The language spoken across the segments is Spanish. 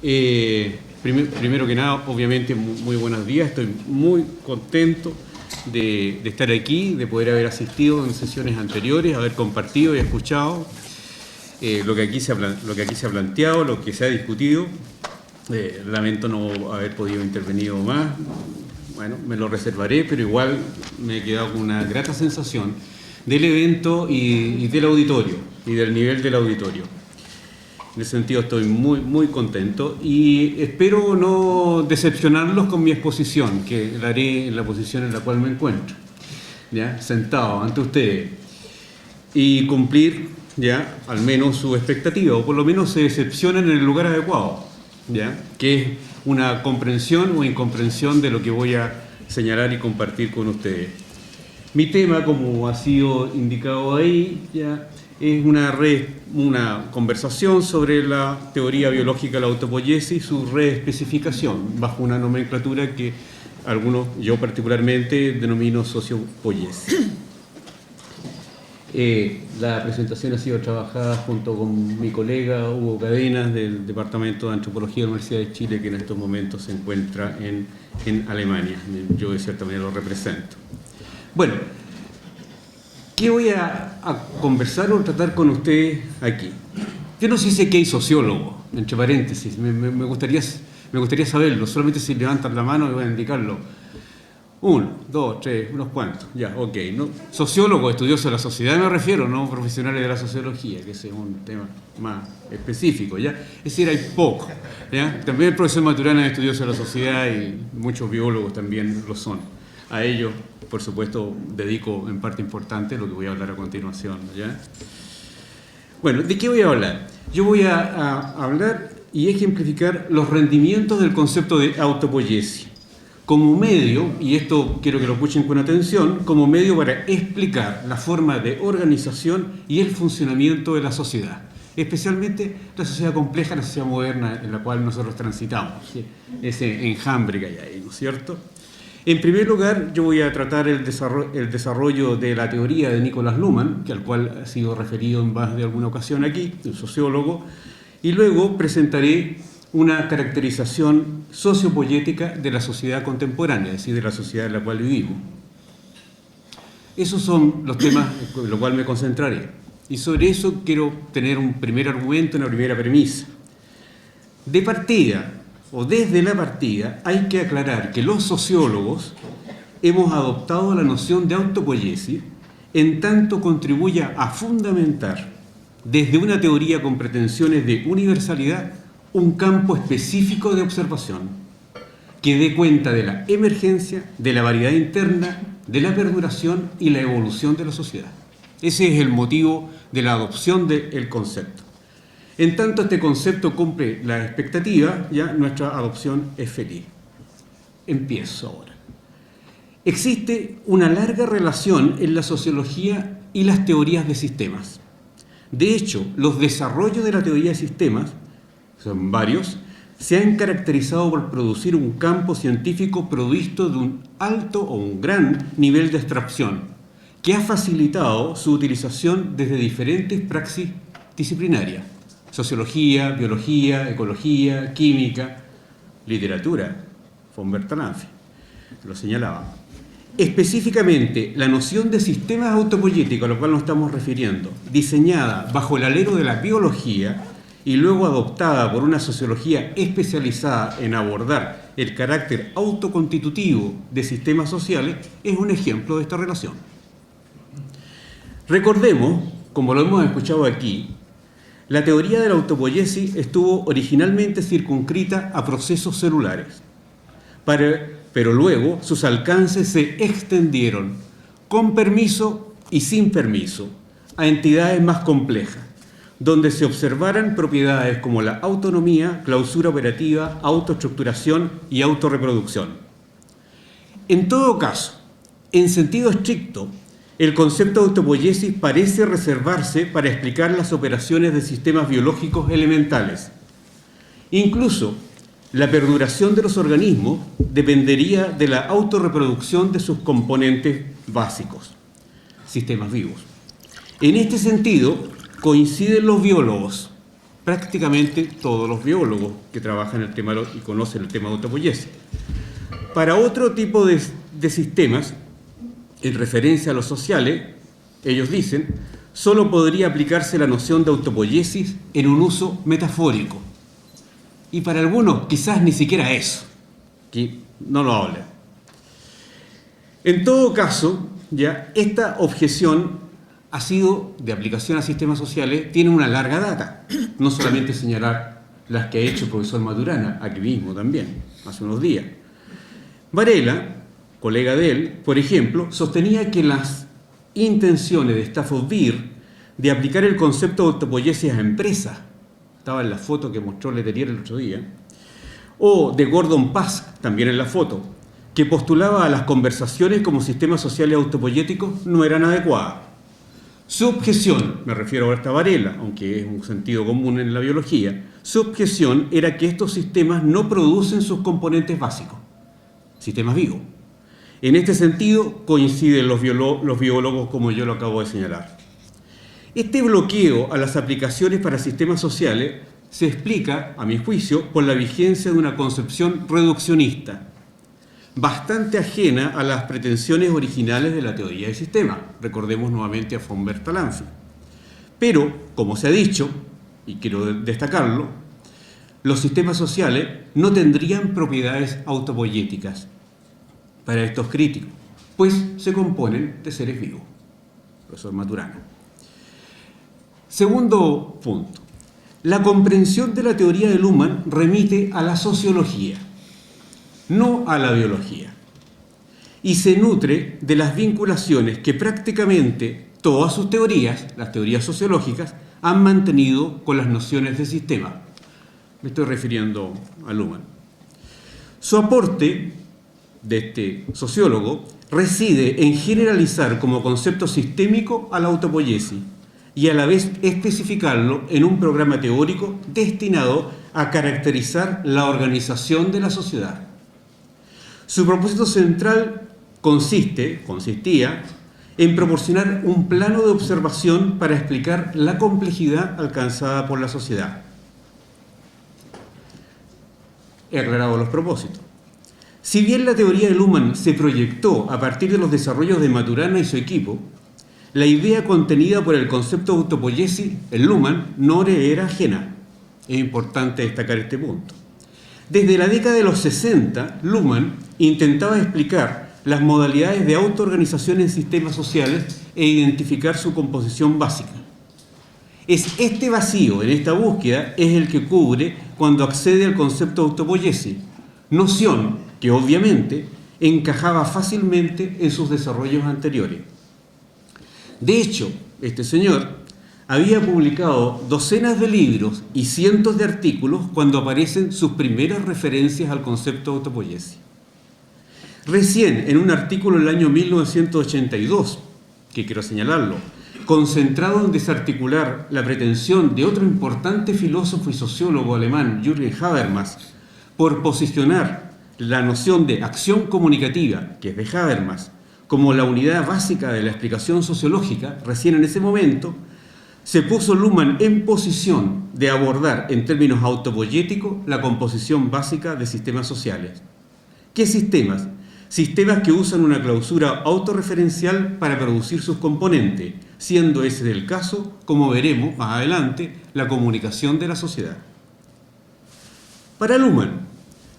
Primero que nada, obviamente, muy buenos días. Estoy muy contento de estar aquí, de poder haber asistido en sesiones anteriores, haber compartido y escuchado lo que aquí se ha planteado, lo que se ha discutido. Lamento no haber podido intervenir más. Bueno, me lo reservaré, pero igual me he quedado con una grata sensación del evento y del auditorio, y del nivel del auditorio. En ese sentido estoy muy contento y espero no decepcionarlos con mi exposición, que la haré en la posición en la cual me encuentro, ¿ya? Sentado ante ustedes, y cumplir ya al menos su expectativa, o por lo menos se decepcionen en el lugar adecuado, ¿ya? Que es una comprensión o incomprensión de lo que voy a señalar y compartir con ustedes. Mi tema, como ha sido indicado ahí, ya es una conversación sobre la teoría biológica de la autopoiesis y su reespecificación bajo una nomenclatura que algunos, yo particularmente, denomino sociopoiesis. La presentación ha sido trabajada junto con mi colega Hugo Cadenas del Departamento de Antropología de la Universidad de Chile, que en estos momentos se encuentra en Alemania. Yo de cierta manera lo represento. Bueno, ¿qué voy a conversar o tratar con ustedes aquí? Yo no sé si aquí hay sociólogo, entre paréntesis, me gustaría saberlo. Solamente si levantan la mano y voy a indicarlo. 1, 2, 3, unos cuantos, ya, ok. ¿No? Sociólogo, estudioso de la sociedad me refiero, no profesionales de la sociología, que ese es un tema más específico, ¿ya? Es decir, hay poco, ¿ya? También el profesor Maturana es estudioso de la sociedad y muchos biólogos también lo son. A ellos, por supuesto, dedico en parte importante lo que voy a hablar a continuación, ¿ya? Bueno, ¿de qué voy a hablar? Yo voy a hablar y ejemplificar los rendimientos del concepto de autopoiesis como medio, y esto quiero que lo escuchen con atención, como medio para explicar la forma de organización y el funcionamiento de la sociedad, especialmente la sociedad compleja, la sociedad moderna en la cual nosotros transitamos, ¿sí? Ese enjambre que hay ahí, ¿no es cierto? En primer lugar, yo voy a tratar el desarrollo de la teoría de Nikolaus Luhmann, al cual ha sido referido en más de alguna ocasión aquí, el sociólogo, y luego presentaré una caracterización sociopoética de la sociedad contemporánea, es decir, de la sociedad en la cual vivimos. Esos son los temas en los cuales me concentraré. Y sobre eso quiero tener un primer argumento, una primera premisa. De partida, o desde la partida, hay que aclarar que los sociólogos hemos adoptado la noción de autopoiesis en tanto contribuya a fundamentar, desde una teoría con pretensiones de universalidad, un campo específico de observación que dé cuenta de la emergencia, de la variedad interna, de la perduración y la evolución de la sociedad. Ese es el motivo de la adopción del concepto. En tanto este concepto cumple la expectativa, ya nuestra adopción es feliz. Empiezo ahora. Existe una larga relación en la sociología y las teorías de sistemas. De hecho, los desarrollos de la teoría de sistemas, son varios, se han caracterizado por producir un campo científico provisto de un alto o un gran nivel de abstracción, que ha facilitado su utilización desde diferentes praxis disciplinarias: sociología, biología, ecología, química, literatura. Von Bertalanffy lo señalaba. Específicamente, la noción de sistemas autopoieticos, a lo cual nos estamos refiriendo, diseñada bajo el alero de la biología y luego adoptada por una sociología especializada en abordar el carácter autoconstitutivo de sistemas sociales, es un ejemplo de esta relación. Recordemos, como lo hemos escuchado aquí, la teoría de la autopoiesis estuvo originalmente circunscrita a procesos celulares, pero luego sus alcances se extendieron, con permiso y sin permiso, a entidades más complejas, donde se observaran propiedades como la autonomía, clausura operativa, autoestructuración y autorreproducción. En todo caso, en sentido estricto, el concepto de autopoiesis parece reservarse para explicar las operaciones de sistemas biológicos elementales. Incluso, la perduración de los organismos dependería de la autorreproducción de sus componentes básicos, sistemas vivos. En este sentido, coinciden los biólogos prácticamente todos los biólogos que trabajan el tema y conocen el tema de autopoiesis. Para otro tipo de sistemas, en referencia a los sociales, ellos dicen, solo podría aplicarse la noción de autopoiesis en un uso metafórico. Y para algunos quizás ni siquiera eso, que no lo hablan. En todo caso, ya esta objeción ha sido de aplicación a sistemas sociales, tiene una larga data. No solamente señalar las que ha hecho el profesor Maturana, aquí mismo también, hace unos días. Varela, colega de él, por ejemplo, sostenía que las intenciones de Stafford Beer de aplicar el concepto de autopoiesis a empresas, estaba en la foto que mostró Letelier el otro día, o de Gordon Pask, también en la foto, que postulaba a las conversaciones como sistemas sociales autopoiéticos, no eran adecuadas. Su objeción, me refiero a esta Varela, aunque es un sentido común en la biología, su objeción era que estos sistemas no producen sus componentes básicos, sistemas vivos. En este sentido coinciden los biólogos como yo lo acabo de señalar. Este bloqueo a las aplicaciones para sistemas sociales se explica, a mi juicio, por la vigencia de una concepción reduccionista, bastante ajena a las pretensiones originales de la teoría del sistema. Recordemos nuevamente a von Bertalanffy. Pero, como se ha dicho, y quiero destacarlo, los sistemas sociales no tendrían propiedades autopoiéticas para estos críticos, pues se componen de seres vivos. Profesor Maturana. Segundo punto. La comprensión de la teoría de Luhmann remite a la sociología, no a la biología, y se nutre de las vinculaciones que prácticamente todas sus teorías, las teorías sociológicas, han mantenido con las nociones de sistema. Me estoy refiriendo a Luhmann. Su aporte de este sociólogo reside en generalizar como concepto sistémico a la autopoiesis y a la vez especificarlo en un programa teórico destinado a caracterizar la organización de la sociedad. Su propósito central consistía en proporcionar un plano de observación para explicar la complejidad alcanzada por la sociedad. He aclarado los propósitos. Si bien la teoría de Luhmann se proyectó a partir de los desarrollos de Maturana y su equipo, la idea contenida por el concepto de autopoiesis en Luhmann no le era ajena. Es importante destacar este punto. Desde la década de los 60, Luhmann intentaba explicar las modalidades de autoorganización en sistemas sociales e identificar su composición básica. Es este vacío en esta búsqueda es el que cubre cuando accede al concepto de autopoiesis, noción que obviamente encajaba fácilmente en sus desarrollos anteriores. De hecho, este señor había publicado docenas de libros y cientos de artículos cuando aparecen sus primeras referencias al concepto de autopoiesis. Recién, en un artículo del año 1982, que quiero señalarlo, concentrado en desarticular la pretensión de otro importante filósofo y sociólogo alemán, Jürgen Habermas, por posicionar la noción de acción comunicativa, que es de Habermas, como la unidad básica de la explicación sociológica, recién en ese momento, se puso Luhmann en posición de abordar en términos autopoiéticos la composición básica de sistemas sociales. ¿Qué sistemas? Sistemas que usan una clausura autorreferencial para producir sus componentes, siendo ese el caso, como veremos más adelante, la comunicación de la sociedad. Para Luhmann,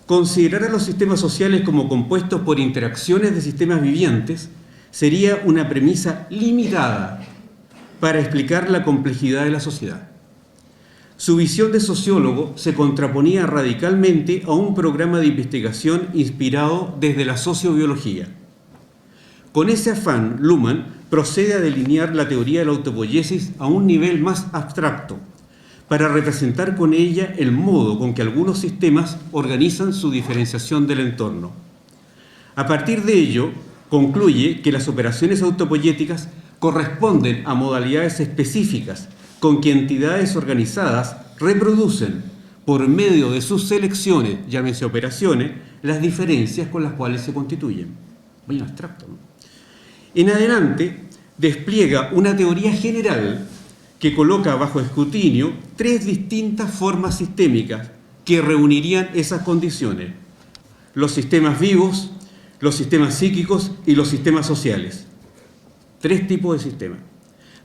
considerar a los sistemas sociales como compuestos por interacciones de sistemas vivientes sería una premisa limitada para explicar la complejidad de la sociedad. Su visión de sociólogo se contraponía radicalmente a un programa de investigación inspirado desde la sociobiología. Con ese afán, Luhmann procede a delinear la teoría de la autopoiesis a un nivel más abstracto, para representar con ella el modo con que algunos sistemas organizan su diferenciación del entorno. A partir de ello, concluye que las operaciones autopoiéticas corresponden a modalidades específicas con que entidades organizadas reproducen, por medio de sus selecciones, llámese operaciones, las diferencias con las cuales se constituyen. Muy abstracto, ¿no? En adelante, despliega una teoría general que coloca bajo escrutinio tres distintas formas sistémicas que reunirían esas condiciones: los sistemas vivos, los sistemas psíquicos y los sistemas sociales. Tres tipos de sistemas.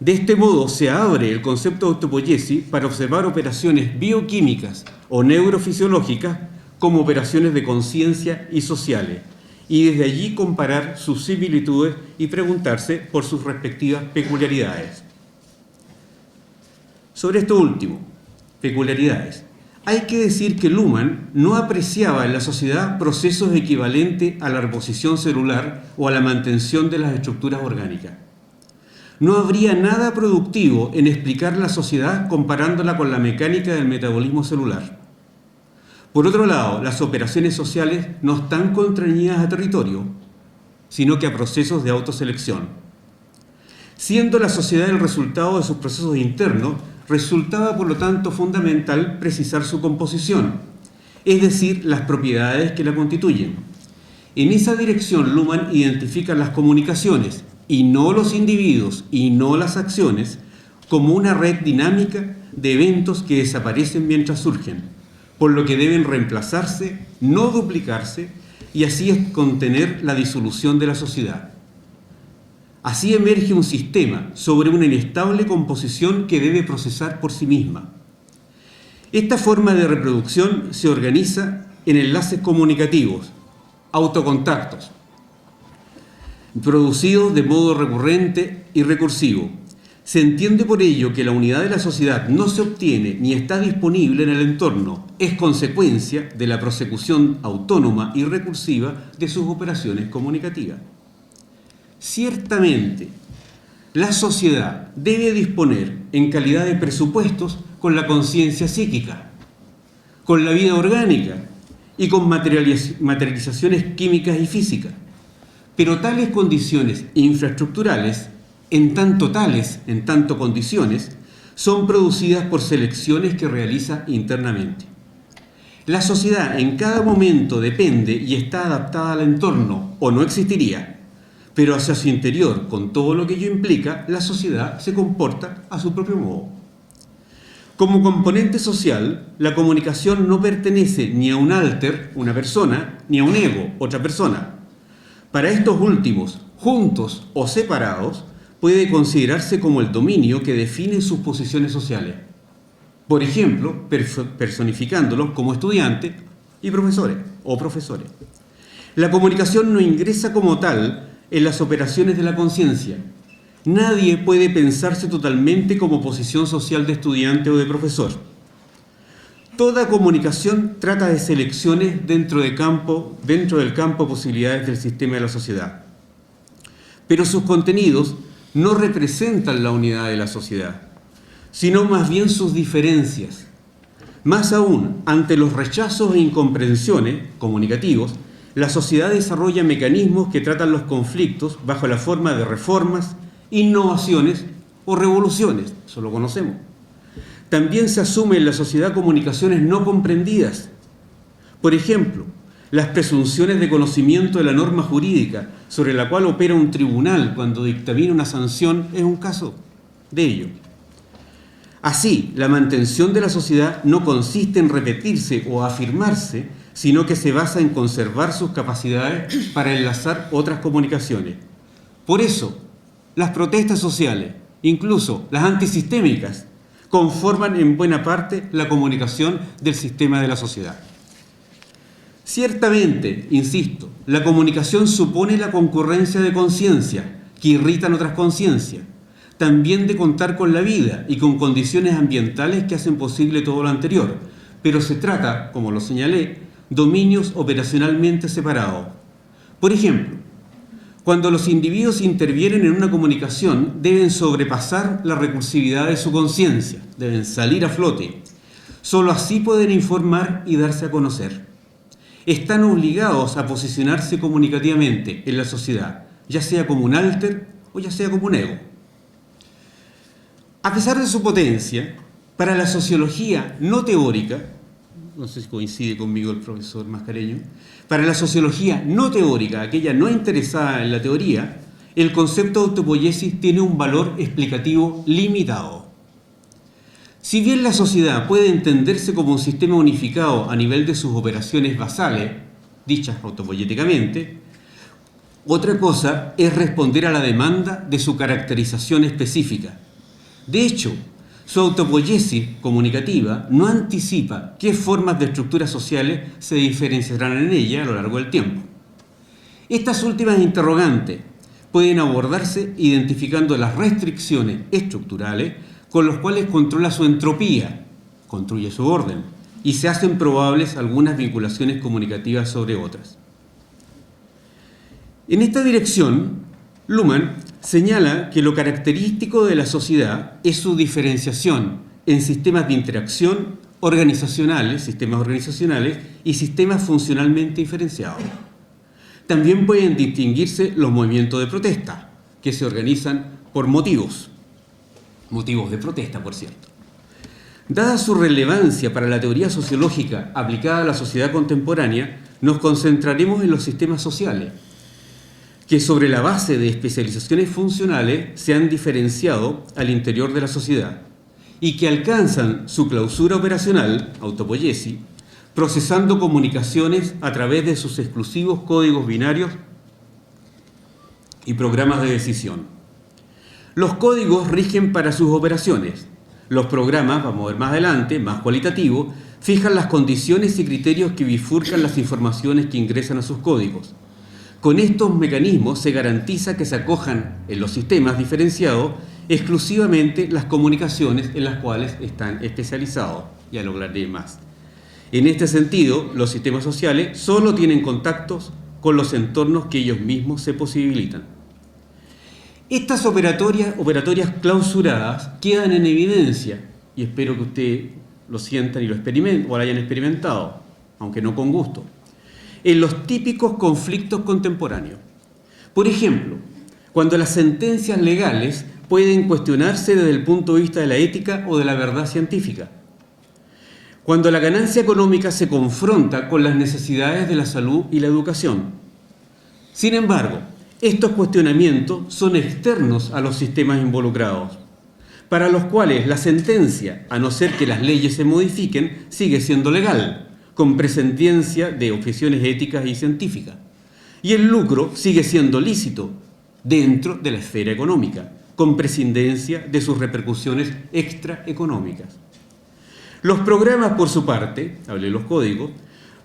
De este modo se abre el concepto de autopoiesis para observar operaciones bioquímicas o neurofisiológicas como operaciones de conciencia y sociales, y desde allí comparar sus similitudes y preguntarse por sus respectivas peculiaridades. Sobre esto último, peculiaridades, hay que decir que Luhmann no apreciaba en la sociedad procesos equivalentes a la reposición celular o a la mantención de las estructuras orgánicas. No habría nada productivo en explicar la sociedad comparándola con la mecánica del metabolismo celular. Por otro lado, las operaciones sociales no están contrañidas a territorio, sino que a procesos de autoselección. Siendo la sociedad el resultado de sus procesos internos, resultaba por lo tanto fundamental precisar su composición, es decir, las propiedades que la constituyen. En esa dirección, Luhmann identifica las comunicaciones, y no los individuos y no las acciones, como una red dinámica de eventos que desaparecen mientras surgen, por lo que deben reemplazarse, no duplicarse, y así es contener la disolución de la sociedad. Así emerge un sistema sobre una inestable composición que debe procesar por sí misma. Esta forma de reproducción se organiza en enlaces comunicativos, autocontactos, producidos de modo recurrente y recursivo. Se entiende por ello que la unidad de la sociedad no se obtiene ni está disponible en el entorno, es consecuencia de la prosecución autónoma y recursiva de sus operaciones comunicativas. Ciertamente, la sociedad debe disponer en calidad de presupuestos con la conciencia psíquica, con la vida orgánica y con materializaciones químicas y físicas. Pero tales condiciones infraestructurales, en tanto condiciones, son producidas por selecciones que realiza internamente. La sociedad en cada momento depende y está adaptada al entorno, o no existiría, pero hacia su interior, con todo lo que ello implica, la sociedad se comporta a su propio modo. Como componente social, la comunicación no pertenece ni a un alter, una persona, ni a un ego, otra persona. Para estos últimos, juntos o separados, puede considerarse como el dominio que define sus posiciones sociales. Por ejemplo, personificándolos como estudiantes y profesores o profesores. La comunicación no ingresa como tal en las operaciones de la conciencia. Nadie puede pensarse totalmente como posición social de estudiante o de profesor. Toda comunicación trata de selecciones dentro del campo de posibilidades del sistema de la sociedad. Pero sus contenidos no representan la unidad de la sociedad, sino más bien sus diferencias. Más aún, ante los rechazos e incomprensiones comunicativos, la sociedad desarrolla mecanismos que tratan los conflictos bajo la forma de reformas, innovaciones o revoluciones, eso lo conocemos. También se asume en la sociedad comunicaciones no comprendidas. Por ejemplo, las presunciones de conocimiento de la norma jurídica sobre la cual opera un tribunal cuando dictamina una sanción es un caso de ello. Así, la mantención de la sociedad no consiste en repetirse o afirmarse, sino que se basa en conservar sus capacidades para enlazar otras comunicaciones. Por eso, las protestas sociales, incluso las antisistémicas, conforman en buena parte la comunicación del sistema de la sociedad. Ciertamente, insisto, la comunicación supone la concurrencia de conciencia que irritan otras conciencias, también de contar con la vida y con condiciones ambientales que hacen posible todo lo anterior, pero se trata, como lo señalé, dominios operacionalmente separados. Por ejemplo, cuando los individuos intervienen en una comunicación, deben sobrepasar la recursividad de su conciencia, deben salir a flote. Solo así pueden informar y darse a conocer. Están obligados a posicionarse comunicativamente en la sociedad, ya sea como un alter o ya sea como un ego. A pesar de su potencia, para la sociología no teórica, no sé si coincide conmigo el profesor Mascareño, para la sociología no teórica, aquella no interesada en la teoría, el concepto de autopoiesis tiene un valor explicativo limitado. Si bien la sociedad puede entenderse como un sistema unificado a nivel de sus operaciones basales, dichas autopoyéticamente, otra cosa es responder a la demanda de su caracterización específica. De hecho, su autopoiesis comunicativa no anticipa qué formas de estructuras sociales se diferenciarán en ella a lo largo del tiempo. Estas últimas interrogantes pueden abordarse identificando las restricciones estructurales con las cuales controla su entropía, construye su orden, y se hacen probables algunas vinculaciones comunicativas sobre otras. En esta dirección, Luhmann señala que lo característico de la sociedad es su diferenciación en sistemas de interacción organizacionales, sistemas organizacionales y sistemas funcionalmente diferenciados. También pueden distinguirse los movimientos de protesta, que se organizan por motivos de protesta, por cierto. Dada su relevancia para la teoría sociológica aplicada a la sociedad contemporánea, nos concentraremos en los sistemas sociales, que sobre la base de especializaciones funcionales se han diferenciado al interior de la sociedad y que alcanzan su clausura operacional, autopoiesis, procesando comunicaciones a través de sus exclusivos códigos binarios y programas de decisión. Los códigos rigen para sus operaciones. Los programas, vamos a ver más adelante, más cualitativos, fijan las condiciones y criterios que bifurcan las informaciones que ingresan a sus códigos. Con estos mecanismos se garantiza que se acojan en los sistemas diferenciados exclusivamente las comunicaciones en las cuales están especializados. Ya lo hablaré más. En este sentido, los sistemas sociales solo tienen contactos con los entornos que ellos mismos se posibilitan. Estas operatorias clausuradas quedan en evidencia, y espero que ustedes lo sientan y lo experimenten o lo hayan experimentado, aunque no con gusto, en los típicos conflictos contemporáneos. Por ejemplo, cuando las sentencias legales pueden cuestionarse desde el punto de vista de la ética o de la verdad científica. Cuando la ganancia económica se confronta con las necesidades de la salud y la educación. Sin embargo, estos cuestionamientos son externos a los sistemas involucrados, para los cuales la sentencia, a no ser que las leyes se modifiquen, sigue siendo legal, con prescindiencia de objeciones éticas y científicas. Y el lucro sigue siendo lícito dentro de la esfera económica, con prescindencia de sus repercusiones extraeconómicas. Los programas, por su parte, hablé de los códigos,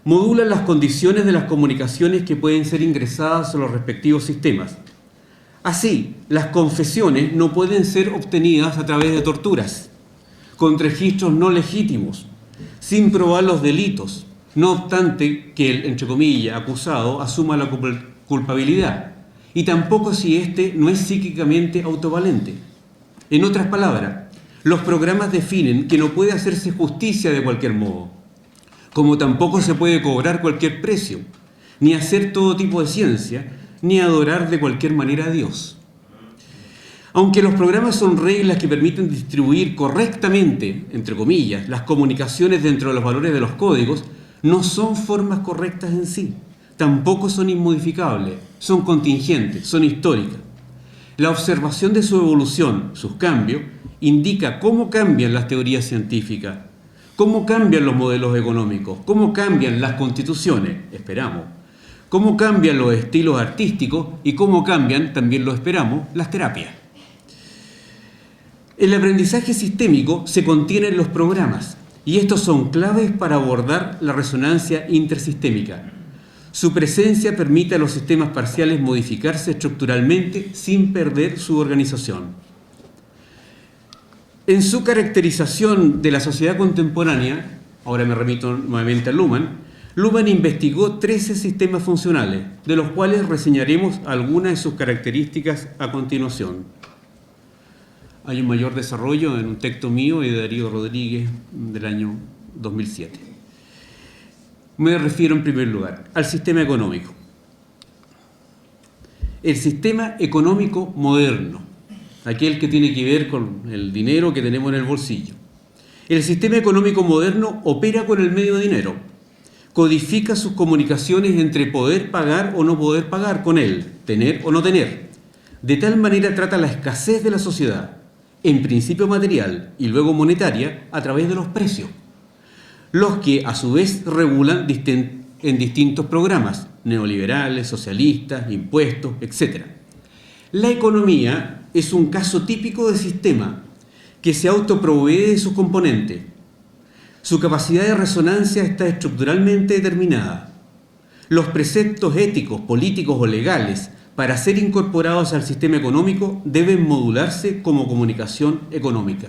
modulan las condiciones de las comunicaciones que pueden ser ingresadas a los respectivos sistemas. Así, las confesiones no pueden ser obtenidas a través de torturas, con registros no legítimos, sin probar los delitos, no obstante que el, entre comillas, acusado asuma la culpabilidad, y tampoco si éste no es psíquicamente autovalente. En otras palabras, los programas definen que no puede hacerse justicia de cualquier modo, como tampoco se puede cobrar cualquier precio, ni hacer todo tipo de ciencia, ni adorar de cualquier manera a Dios. Aunque los programas son reglas que permiten distribuir correctamente, entre comillas, las comunicaciones dentro de los valores de los códigos, no son formas correctas en sí, tampoco son inmodificables, son contingentes, son históricas. La observación de su evolución, sus cambios, indica cómo cambian las teorías científicas, cómo cambian los modelos económicos, cómo cambian las constituciones, esperamos, cómo cambian los estilos artísticos y cómo cambian, también lo esperamos, las terapias. El aprendizaje sistémico se contiene en los programas y estos son claves para abordar la resonancia intersistémica. Su presencia permite a los sistemas parciales modificarse estructuralmente sin perder su organización. En su caracterización de la sociedad contemporánea, ahora me remito nuevamente a Luhmann, Luhmann investigó 13 sistemas funcionales, de los cuales reseñaremos algunas de sus características a continuación. Hay un mayor desarrollo en un texto mío y de Darío Rodríguez del año 2007. Me refiero en primer lugar al sistema económico. El sistema económico moderno, aquel que tiene que ver con el dinero que tenemos en el bolsillo. El sistema económico moderno opera con el medio dinero, codifica sus comunicaciones entre poder pagar o no poder pagar con él, tener o no tener. De tal manera trata la escasez de la sociedad, en principio material y luego monetaria, a través de los precios, los que a su vez regulan en distintos programas, neoliberales, socialistas, impuestos, etc. La economía es un caso típico de sistema que se autoprovee de sus componentes. Su capacidad de resonancia está estructuralmente determinada. Los preceptos éticos, políticos o legales para ser incorporados al sistema económico deben modularse como comunicación económica.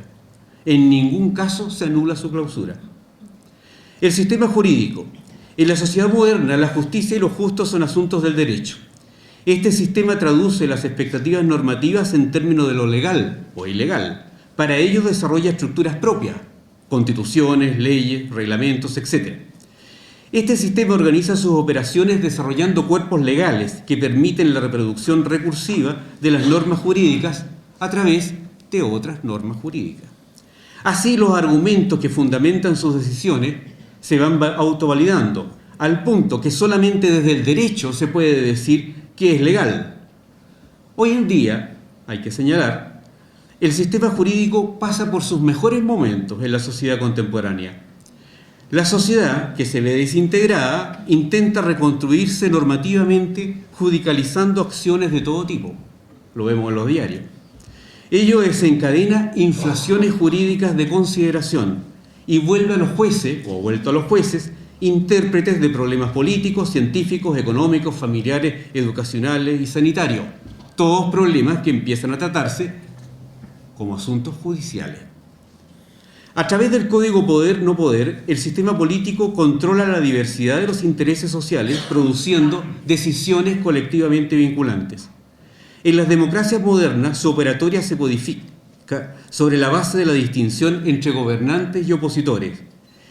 En ningún caso se anula su clausura. El sistema jurídico. En la sociedad moderna, la justicia y lo justo son asuntos del derecho. Este sistema traduce las expectativas normativas en términos de lo legal o ilegal. Para ello desarrolla estructuras propias, constituciones, leyes, reglamentos, etc. Este sistema organiza sus operaciones desarrollando cuerpos legales que permiten la reproducción recursiva de las normas jurídicas a través de otras normas jurídicas. Así, los argumentos que fundamentan sus decisiones se van autovalidando, al punto que solamente desde el derecho se puede decir que es legal. Hoy en día, hay que señalar, el sistema jurídico pasa por sus mejores momentos en la sociedad contemporánea. La sociedad, que se ve desintegrada, intenta reconstruirse normativamente judicializando acciones de todo tipo. Lo vemos en los diarios. Ello desencadena inflaciones jurídicas de consideración y vuelve a los jueces, o vuelto a los jueces, intérpretes de problemas políticos, científicos, económicos, familiares, educacionales y sanitarios. Todos problemas que empiezan a tratarse como asuntos judiciales. A través del código poder-no poder, el sistema político controla la diversidad de los intereses sociales, produciendo decisiones colectivamente vinculantes. En las democracias modernas, su operatoria se codifica sobre la base de la distinción entre gobernantes y opositores,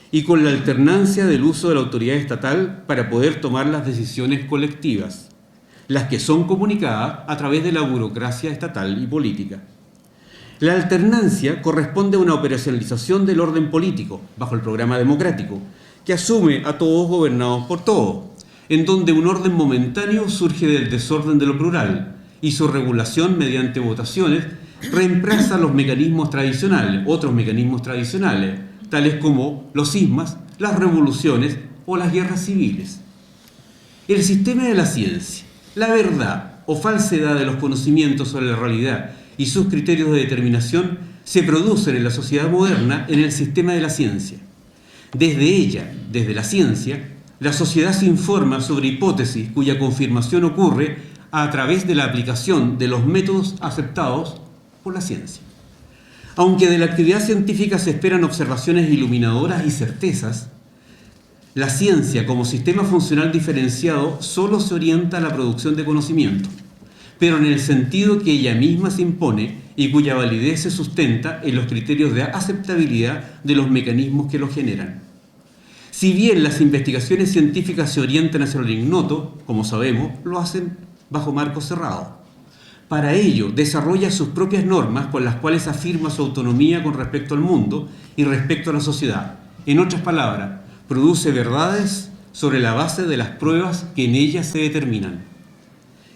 y con la alternancia del uso de la autoridad estatal para poder tomar las decisiones colectivas, las que son comunicadas a través de la burocracia estatal y política. La alternancia corresponde a una operacionalización del orden político, bajo el programa democrático, que asume a todos gobernados por todos, en donde un orden momentáneo surge del desorden de lo plural, y su regulación mediante votaciones reemplaza los mecanismos tradicionales, otros mecanismos tradicionales, tales como los cismas, las revoluciones o las guerras civiles. El sistema de la ciencia, la verdad o falsedad de los conocimientos sobre la realidad y sus criterios de determinación se producen en la sociedad moderna en el sistema de la ciencia. Desde ella, desde la ciencia, la sociedad se informa sobre hipótesis cuya confirmación ocurre a través de la aplicación de los métodos aceptados por la ciencia. Aunque de la actividad científica se esperan observaciones iluminadoras y certezas, la ciencia como sistema funcional diferenciado solo se orienta a la producción de conocimiento, pero en el sentido que ella misma se impone y cuya validez se sustenta en los criterios de aceptabilidad de los mecanismos que lo generan. Si bien las investigaciones científicas se orientan hacia lo ignoto, como sabemos, lo hacen bajo marcos cerrados. Para ello, desarrolla sus propias normas con las cuales afirma su autonomía con respecto al mundo y respecto a la sociedad. En otras palabras, produce verdades sobre la base de las pruebas que en ellas se determinan.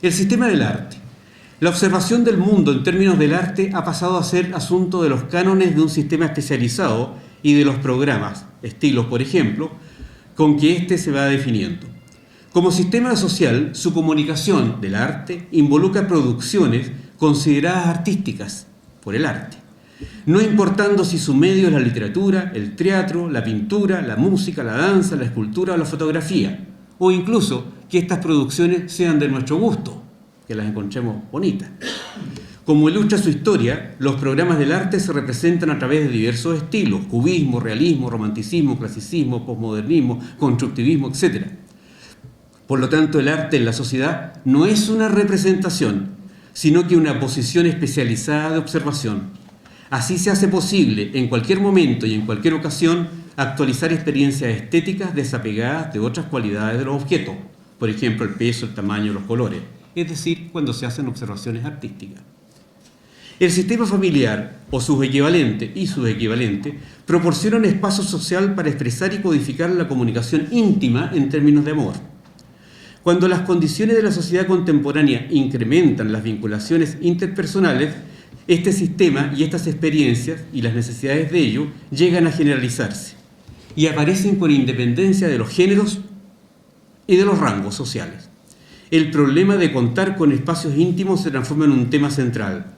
El sistema del arte. La observación del mundo en términos del arte ha pasado a ser asunto de los cánones de un sistema especializado y de los programas, estilos por ejemplo, con que éste se va definiendo. Como sistema social, su comunicación del arte involucra producciones consideradas artísticas por el arte, no importando si su medio es la literatura, el teatro, la pintura, la música, la danza, la escultura o la fotografía, o incluso que estas producciones sean de nuestro gusto, que las encontremos bonitas. Como ilustra su historia, los programas del arte se representan a través de diversos estilos: cubismo, realismo, romanticismo, clasicismo, posmodernismo, constructivismo, etc. Por lo tanto, el arte en la sociedad no es una representación, sino que una posición especializada de observación. Así se hace posible, en cualquier momento y en cualquier ocasión, actualizar experiencias estéticas desapegadas de otras cualidades de los objetos, por ejemplo, el peso, el tamaño, los colores, es decir, cuando se hacen observaciones artísticas. El sistema familiar, o sus equivalentes y sus equivalentes, proporciona un espacio social para expresar y codificar la comunicación íntima en términos de amor. Cuando las condiciones de la sociedad contemporánea incrementan las vinculaciones interpersonales, Este sistema y estas experiencias y las necesidades de ello llegan a generalizarse y aparecen con independencia de los géneros y de los rangos sociales. El problema de contar con espacios íntimos se transforma en un tema central.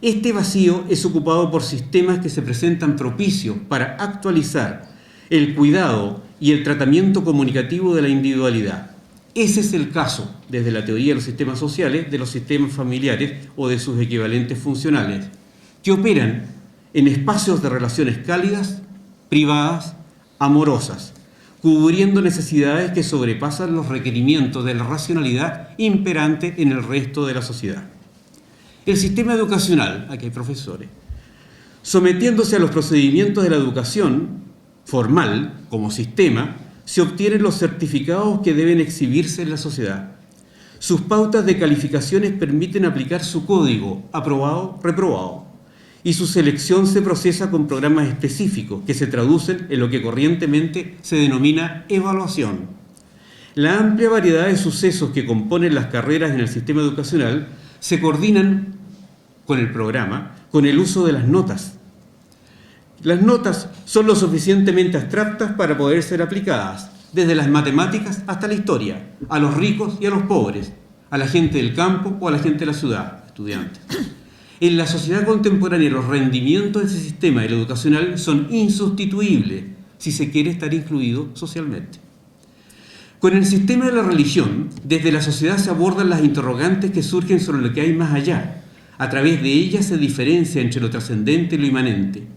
Este vacío es ocupado por sistemas que se presentan propicios para actualizar el cuidado y el tratamiento comunicativo de la individualidad. Ese es el caso, desde la teoría de los sistemas sociales, de los sistemas familiares o de sus equivalentes funcionales, que operan en espacios de relaciones cálidas, privadas, amorosas, cubriendo necesidades que sobrepasan los requerimientos de la racionalidad imperante en el resto de la sociedad. El sistema educacional, aquí hay profesores, sometiéndose a los procedimientos de la educación formal como sistema, se obtienen los certificados que deben exhibirse en la sociedad. Sus pautas de calificaciones permiten aplicar su código, aprobado, reprobado, y su selección se procesa con programas específicos que se traducen en lo que corrientemente se denomina evaluación. La amplia variedad de sucesos que componen las carreras en el sistema educacional se coordinan con el programa, con el uso de las notas. Las notas son lo suficientemente abstractas para poder ser aplicadas, desde las matemáticas hasta la historia, a los ricos y a los pobres, a la gente del campo o a la gente de la ciudad, estudiantes. En la sociedad contemporánea, los rendimientos de ese sistema educacional son insustituibles si se quiere estar incluido socialmente. Con el sistema de la religión, desde la sociedad se abordan las interrogantes que surgen sobre lo que hay más allá. A través de ellas se diferencia entre lo trascendente y lo inmanente.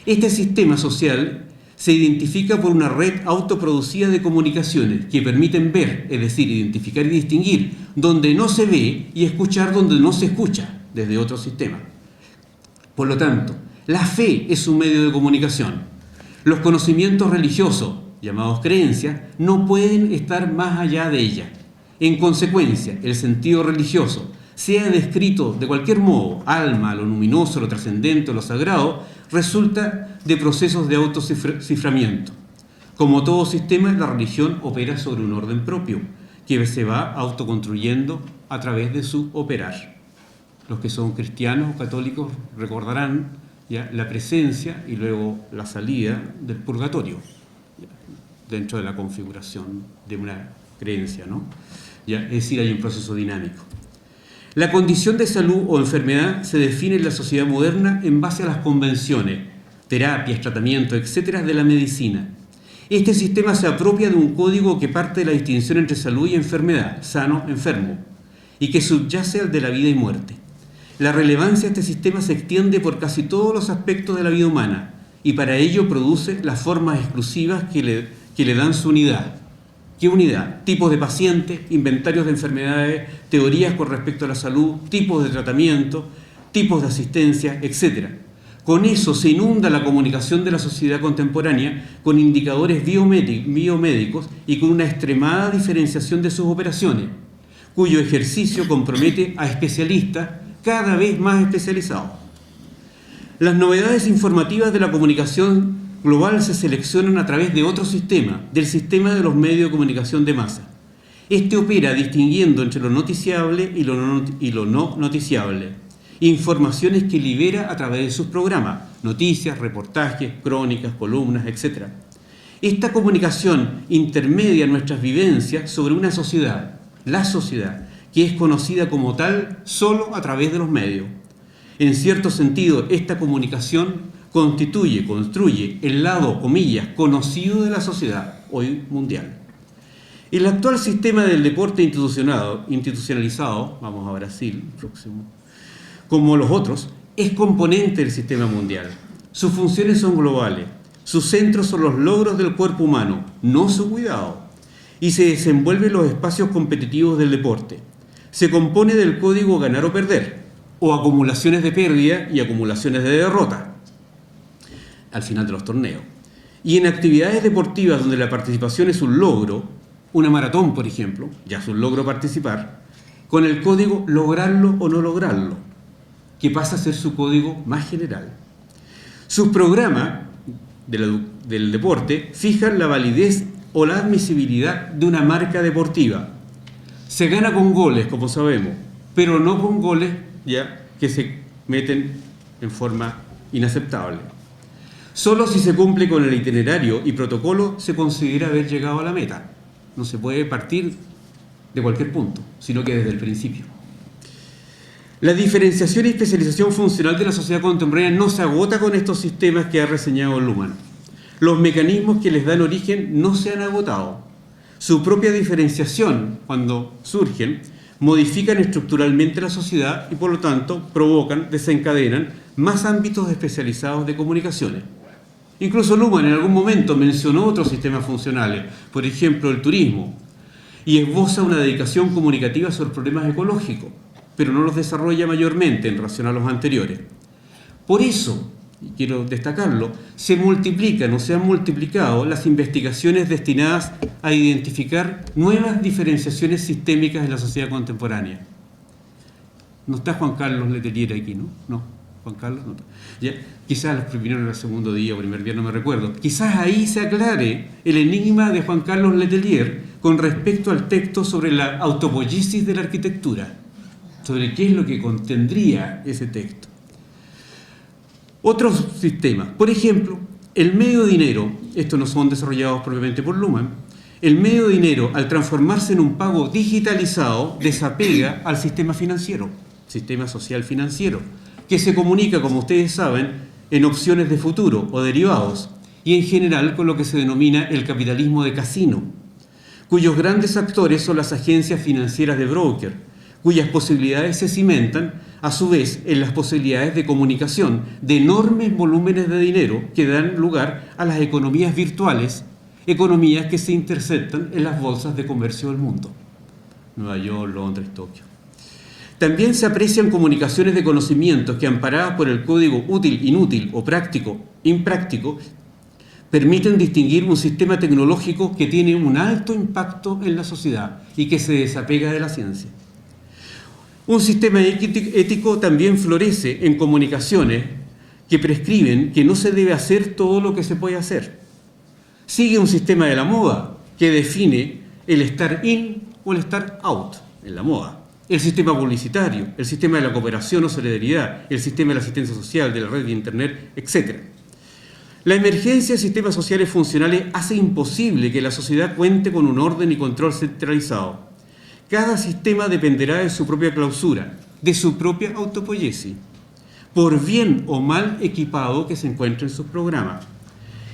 Este sistema social se identifica por una red autoproducida de comunicaciones que permiten ver, es decir, identificar y distinguir donde no se ve y escuchar donde no se escucha desde otro sistema. Por lo tanto, la fe es un medio de comunicación. Los conocimientos religiosos, llamados creencias, no pueden estar más allá de ella. En consecuencia, el sentido religioso, sea descrito de cualquier modo, alma, lo luminoso, lo trascendente, lo sagrado, resulta de procesos de autociframiento. Como todo sistema, la religión opera sobre un orden propio, que se va autoconstruyendo a través de su operar. Los que son cristianos o católicos recordarán ya la presencia y luego la salida del purgatorio, ya, dentro de la configuración de una creencia, ¿no? Ya, es decir, hay un proceso dinámico. La condición de salud o enfermedad se define en la sociedad moderna en base a las convenciones, terapias, tratamientos, etcétera, de la medicina. Este sistema se apropia de un código que parte de la distinción entre salud y enfermedad, sano, enfermo, y que subyace al de la vida y muerte. La relevancia de este sistema se extiende por casi todos los aspectos de la vida humana y para ello produce las formas exclusivas que le dan su unidad. ¿Qué unidad? Tipos de pacientes, inventarios de enfermedades, teorías con respecto a la salud, tipos de tratamiento, tipos de asistencia, etc. Con eso se inunda la comunicación de la sociedad contemporánea con indicadores biomédicos y con una extremada diferenciación de sus operaciones, cuyo ejercicio compromete a especialistas cada vez más especializados. Las novedades informativas de la comunicación global se seleccionan a través de otro sistema, del sistema de los medios de comunicación de masa. Este opera distinguiendo entre lo noticiable y lo no noticiable. Informaciones que libera a través de sus programas, noticias, reportajes, crónicas, columnas, etc. Esta comunicación intermedia nuestras vivencias sobre una sociedad, la sociedad, que es conocida como tal solo a través de los medios. En cierto sentido, esta comunicación construye el lado, comillas, conocido de la sociedad, hoy mundial. El actual sistema del deporte institucionalizado, vamos a Brasil, próximo, como los otros, es componente del sistema mundial. Sus funciones son globales, sus centros son los logros del cuerpo humano, no su cuidado, y se desenvuelve en los espacios competitivos del deporte. Se compone del código ganar o perder, o acumulaciones de pérdida y acumulaciones de derrota al final de los torneos. Y en actividades deportivas donde la participación es un logro, una maratón, por ejemplo, ya es un logro participar, con el código lograrlo o no lograrlo, que pasa a ser su código más general. Sus programas del deporte fijan la validez o la admisibilidad de una marca deportiva. Se gana con goles, como sabemos, pero no con goles ya que se meten en forma inaceptable. Solo si se cumple con el itinerario y protocolo se considera haber llegado a la meta. No se puede partir de cualquier punto, sino que desde el principio. La diferenciación y especialización funcional de la sociedad contemporánea no se agota con estos sistemas que ha reseñado Luhmann. Los mecanismos que les dan origen no se han agotado. Su propia diferenciación, cuando surgen, modifican estructuralmente la sociedad y por lo tanto provocan, desencadenan más ámbitos especializados de comunicaciones. Incluso Luhmann en algún momento mencionó otros sistemas funcionales, por ejemplo el turismo, y esboza una dedicación comunicativa sobre problemas ecológicos, pero no los desarrolla mayormente en relación a los anteriores. Por eso, y quiero destacarlo, se multiplican o se han multiplicado las investigaciones destinadas a identificar nuevas diferenciaciones sistémicas en la sociedad contemporánea. No está Juan Carlos Letelier aquí, ¿no? No, Juan Carlos no. Ya, quizás los primeros en el segundo día o primer día, no me recuerdo. Quizás ahí se aclare el enigma de Juan Carlos Letelier con respecto al texto sobre la autopoiesis de la arquitectura, sobre qué es lo que contendría ese texto. Otros sistemas, por ejemplo, el medio dinero, estos no son desarrollados propiamente por Luhmann, el medio dinero al transformarse en un pago digitalizado desapega al sistema financiero, sistema social financiero, que se comunica, como ustedes saben, en opciones de futuro o derivados y en general con lo que se denomina el capitalismo de casino, cuyos grandes actores son las agencias financieras de broker, cuyas posibilidades se cimentan, a su vez, en las posibilidades de comunicación de enormes volúmenes de dinero que dan lugar a las economías virtuales, economías que se interceptan en las bolsas de comercio del mundo. Nueva York, Londres, Tokio. También se aprecian comunicaciones de conocimientos que, amparadas por el código útil-inútil o práctico-impráctico, permiten distinguir un sistema tecnológico que tiene un alto impacto en la sociedad y que se desapega de la ciencia. Un sistema ético también florece en comunicaciones que prescriben que no se debe hacer todo lo que se puede hacer. Sigue un sistema de la moda que define el estar in o el estar out en la moda. El sistema publicitario, el sistema de la cooperación o solidaridad, el sistema de la asistencia social, de la red de internet, etc. La emergencia de sistemas sociales funcionales hace imposible que la sociedad cuente con un orden y control centralizado. Cada sistema dependerá de su propia clausura, de su propia autopoiesis, por bien o mal equipado que se encuentre en sus programas.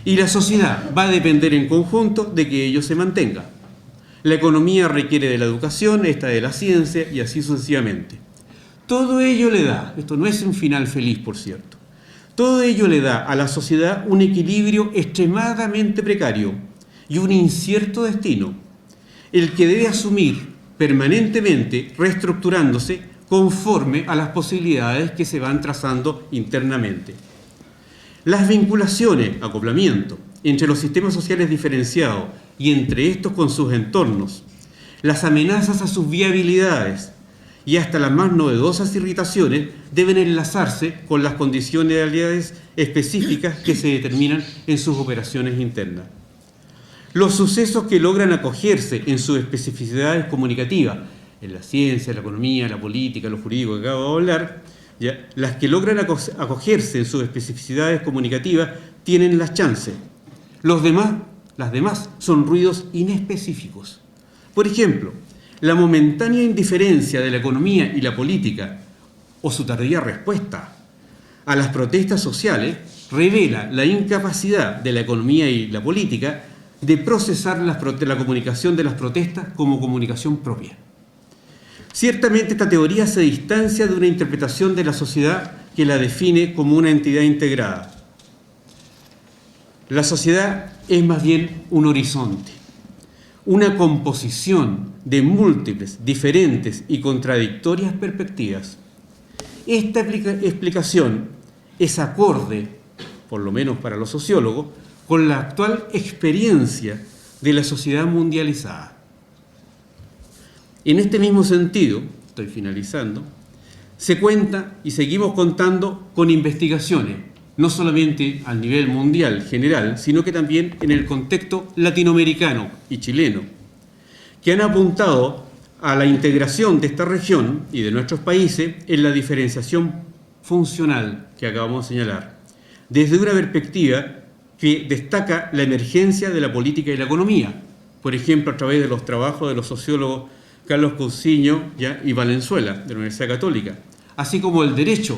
Y la sociedad va a depender en conjunto de que ello se mantenga. La economía requiere de la educación, esta de la ciencia y así sucesivamente. Todo ello le da, esto no es un final feliz por cierto, todo ello le da a la sociedad un equilibrio extremadamente precario y un incierto destino, el que debe asumir permanentemente reestructurándose conforme a las posibilidades que se van trazando internamente. Las vinculaciones, acoplamiento, entre los sistemas sociales diferenciados y entre estos con sus entornos, las amenazas a sus viabilidades y hasta las más novedosas irritaciones deben enlazarse con las condicionalidades específicas que se determinan en sus operaciones internas. Los sucesos que logran acogerse en sus especificidades comunicativas, en la ciencia, la economía, la política, lo jurídico que acabo de hablar, ¿ya? Las que logran acogerse en sus especificidades comunicativas tienen las chances. Las demás son ruidos inespecíficos. Por ejemplo, la momentánea indiferencia de la economía y la política, o su tardía respuesta a las protestas sociales, revela la incapacidad de la economía y la política de procesar la comunicación de las protestas como comunicación propia. Ciertamente esta teoría se distancia de una interpretación de la sociedad que la define como una entidad integrada. La sociedad es más bien un horizonte, una composición de múltiples, diferentes y contradictorias perspectivas. Esta explicación es acorde, por lo menos para los sociólogos, con la actual experiencia de la sociedad mundializada. En este mismo sentido, estoy finalizando, se cuenta y seguimos contando con investigaciones, no solamente a nivel mundial general, sino que también en el contexto latinoamericano y chileno, que han apuntado a la integración de esta región y de nuestros países en la diferenciación funcional que acabamos de señalar, desde una perspectiva que destaca la emergencia de la política y la economía, por ejemplo, a través de los trabajos de los sociólogos Carlos Cousiño y Valenzuela, de la Universidad Católica, así como el derecho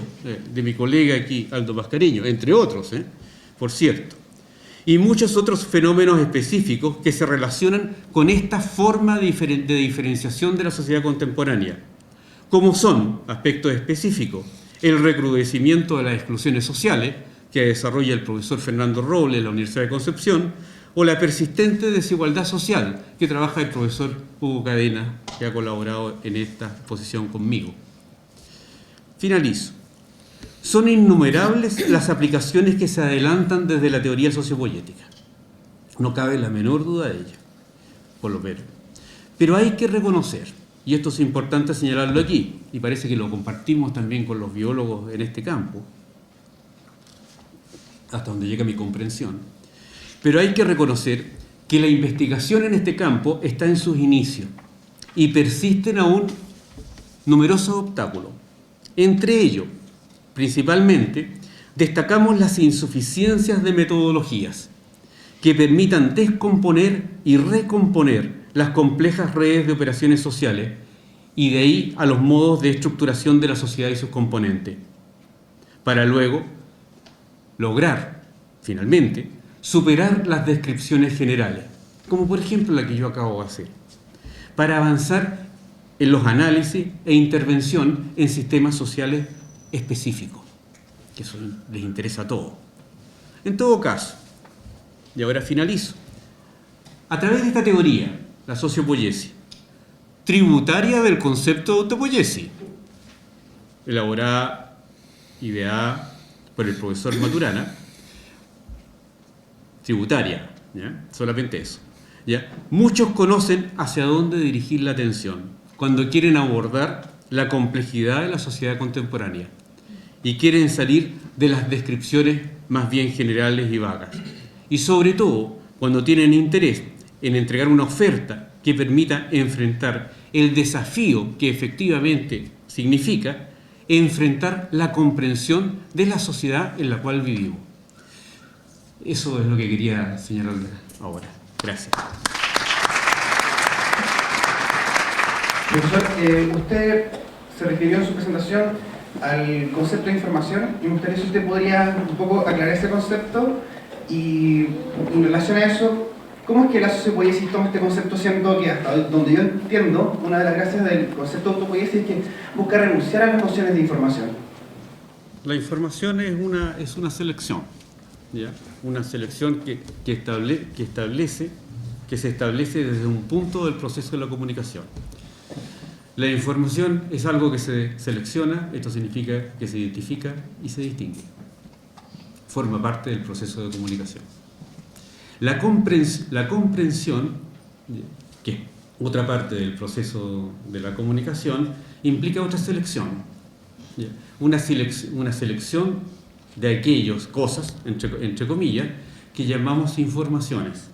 de mi colega aquí, Aldo Mascareño, entre otros, por cierto, y muchos otros fenómenos específicos que se relacionan con esta forma de diferenciación de la sociedad contemporánea, como son aspectos específicos, el recrudecimiento de las exclusiones sociales, que desarrolla el profesor Fernando Robles de la Universidad de Concepción, o la persistente desigualdad social, que trabaja el profesor Hugo Cadena, que ha colaborado en esta exposición conmigo. Finalizo. Son innumerables las aplicaciones que se adelantan desde la teoría sociopoética. No cabe la menor duda de ello, por lo menos. Pero hay que reconocer, y esto es importante señalarlo aquí, y parece que lo compartimos también con los biólogos en este campo, hasta donde llega mi comprensión, pero hay que reconocer que la investigación en este campo está en sus inicios y persisten aún numerosos obstáculos. Entre ellos, principalmente, destacamos las insuficiencias de metodologías que permitan descomponer y recomponer las complejas redes de operaciones sociales y de ahí a los modos de estructuración de la sociedad y sus componentes, para luego lograr, finalmente, superar las descripciones generales, como por ejemplo la que yo acabo de hacer, para avanzar en los análisis e intervención en sistemas sociales específicos, que eso les interesa a todos. En todo caso, y ahora finalizo, a través de esta teoría, la sociopoiesis, tributaria del concepto de autopoiesis, elaborada, ideada por el profesor Maturana, tributaria, ¿ya? Solamente eso, ¿ya? Muchos conocen hacia dónde dirigir la atención cuando quieren abordar la complejidad de la sociedad contemporánea y quieren salir de las descripciones más bien generales y vagas. Y sobre todo, cuando tienen interés en entregar una oferta que permita enfrentar el desafío que efectivamente significa enfrentar la comprensión de la sociedad en la cual vivimos. Eso es lo que quería señalarles ahora. Gracias. Profesor, usted se refirió en su presentación al concepto de información y me gustaría si usted podría un poco aclarar ese concepto y en relación a eso, ¿cómo es que la sociopoiesis toma este concepto, siendo que hasta donde yo entiendo, una de las gracias del concepto de autopoiesis es que busca renunciar a las nociones de información? La información es una selección, ¿ya? Una selección que se establece desde un punto del proceso de la comunicación. La información es algo que se selecciona, esto significa que se identifica y se distingue. Forma parte del proceso de comunicación. La comprensión, que es otra parte del proceso de la comunicación, implica otra selección. Una selección de aquellas cosas, entre comillas, que llamamos informaciones.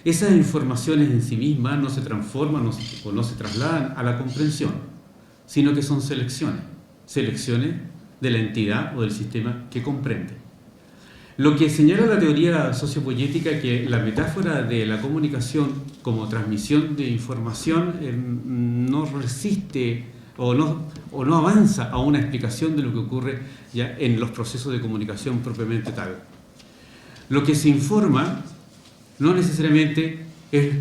Esas informaciones en sí mismas no se transforman o no se trasladan a la comprensión, sino que son selecciones de la entidad o del sistema que comprende. Lo que señala la teoría sociopoética que la metáfora de la comunicación como transmisión de información no resiste o no avanza a una explicación de lo que ocurre ya en los procesos de comunicación propiamente tal. Lo que se informa no necesariamente es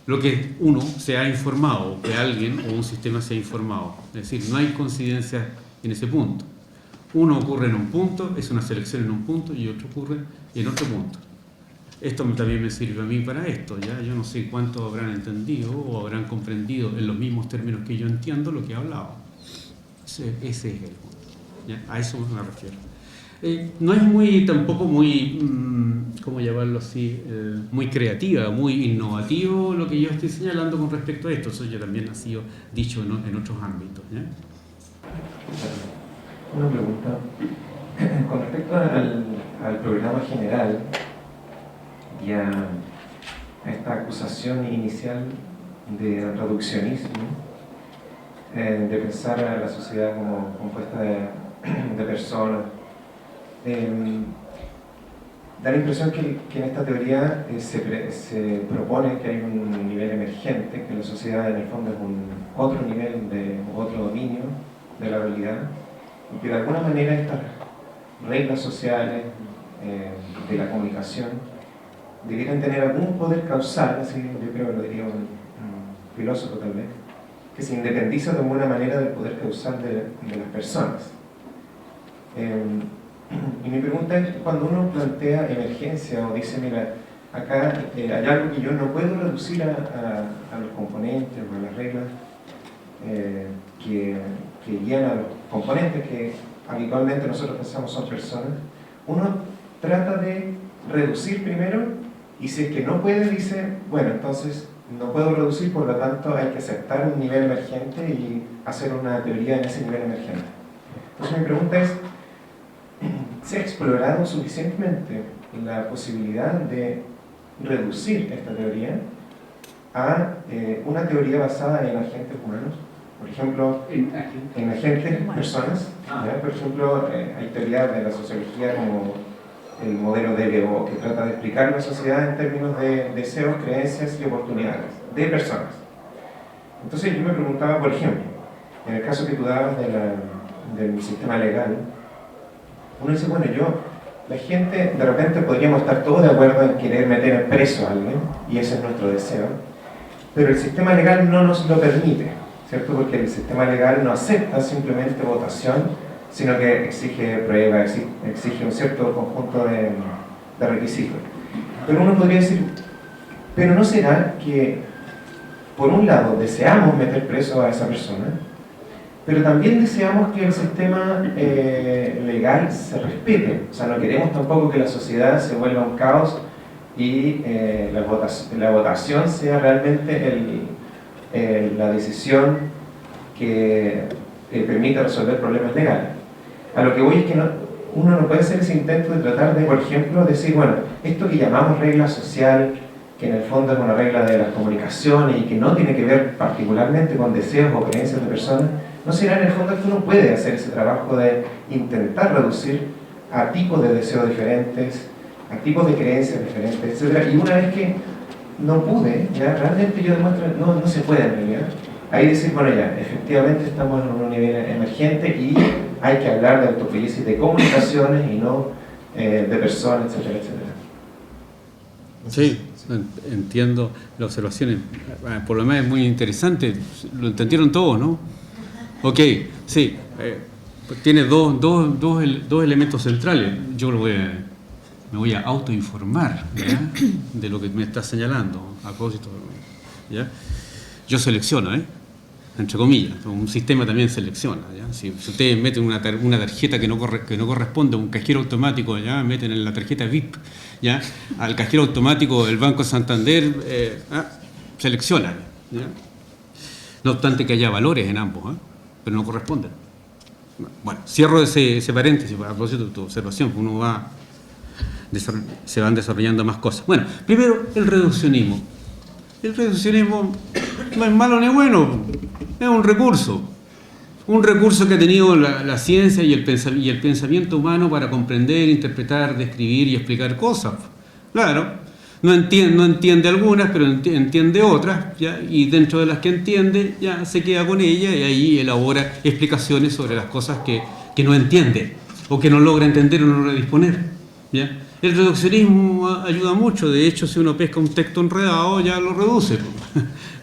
lo que uno se ha informado, o que alguien o un sistema se ha informado. Es decir, no hay coincidencia en ese punto. Uno ocurre en un punto, es una selección en un punto, y otro ocurre en otro punto. Esto también me sirve a mí para esto, ¿ya? Yo no sé cuánto habrán entendido o habrán comprendido en los mismos términos que yo entiendo lo que he hablado. Ese es el punto, ¿ya? A eso me refiero. No es tampoco muy, ¿cómo llamarlo así? Muy creativa, muy innovativo lo que yo estoy señalando con respecto a esto. Eso ya también ha sido dicho en otros ámbitos, ¿ya? Una pregunta. Con respecto al programa general y a esta acusación inicial de reduccionismo, de pensar a la sociedad como compuesta de personas. Da la impresión que en esta teoría se propone que hay un nivel emergente, que la sociedad en el fondo es otro nivel, otro dominio de la realidad, y que de alguna manera estas reglas sociales de la comunicación debieran tener algún poder causal, así yo creo que lo diría un filósofo tal vez, que se independiza de alguna manera del poder causal de las personas. Y mi pregunta es, cuando uno plantea emergencia o dice, mira, acá hay algo que yo no puedo reducir a los componentes o a las reglas que guían a los componentes que habitualmente nosotros pensamos son personas, uno trata de reducir primero, y si es que no puede, dice, bueno, entonces no puedo reducir, por lo tanto hay que aceptar un nivel emergente y hacer una teoría en ese nivel emergente. Entonces mi pregunta es, ¿se ha explorado suficientemente la posibilidad de reducir esta teoría a una teoría basada en agentes humanos? Por ejemplo, en agentes, personas. ¿Ya? Por ejemplo, hay teorías de la sociología como el modelo DBO, que trata de explicar la sociedad en términos de deseos, creencias y oportunidades de personas. Entonces yo me preguntaba, por ejemplo, en el caso que tú dabas del sistema legal, uno dice, bueno, la gente, de repente podríamos estar todos de acuerdo en querer meter preso a alguien, y ese es nuestro deseo, pero el sistema legal no nos lo permite, ¿cierto? Porque el sistema legal no acepta simplemente votación, sino que exige prueba, exige un cierto conjunto de requisitos. Pero uno podría decir, pero ¿no será que, por un lado, deseamos meter preso a esa persona, pero también deseamos que el sistema legal se respete? O sea, no queremos tampoco que la sociedad se vuelva un caos y la votación sea realmente la decisión que permita resolver problemas legales. A lo que voy es que uno no puede hacer ese intento de tratar de, por ejemplo, decir, bueno, esto que llamamos regla social, que en el fondo es una regla de las comunicaciones y que no tiene que ver particularmente con deseos o creencias de personas, ¿no será en el fondo que uno puede hacer ese trabajo de intentar reducir a tipos de deseos diferentes, a tipos de creencias diferentes, etc.? Y una vez que no pude, ya realmente yo demuestro, no se puede en realidad. Ahí decir, bueno, ya, efectivamente estamos en un nivel emergente y hay que hablar de autopoiesis de comunicaciones y no de personas, etcétera, etcétera. Sí, entiendo las observaciones. Por lo menos es muy interesante. Lo entendieron todos, ¿no? Ok, sí. Tiene dos elementos centrales. Yo me voy a autoinformar, ¿ya?, de lo que me está señalando a propósito, ¿ya? Yo selecciono, entre comillas, un sistema también selecciona, ¿ya? Si ustedes meten una tarjeta que no corresponde a un cajero automático, ¿ya?, meten en la tarjeta VIP, ¿ya?, al cajero automático del Banco Santander, seleccionan, ¿ya? No obstante que haya valores en ambos, pero no corresponden. Bueno, cierro ese paréntesis a propósito de tu observación, se van desarrollando más cosas. Bueno, primero, el reduccionismo. El reduccionismo no es malo ni bueno, es un recurso que ha tenido la ciencia y el pensamiento humano para comprender, interpretar, describir y explicar cosas. Claro, no entiende algunas, pero entiende otras, ¿ya? Y dentro de las que entiende, ya se queda con ella y ahí elabora explicaciones sobre las cosas que no entiende, o que no logra entender o no logra disponer, ¿ya? El reduccionismo ayuda mucho. De hecho, si uno pesca un texto enredado, ya lo reduce.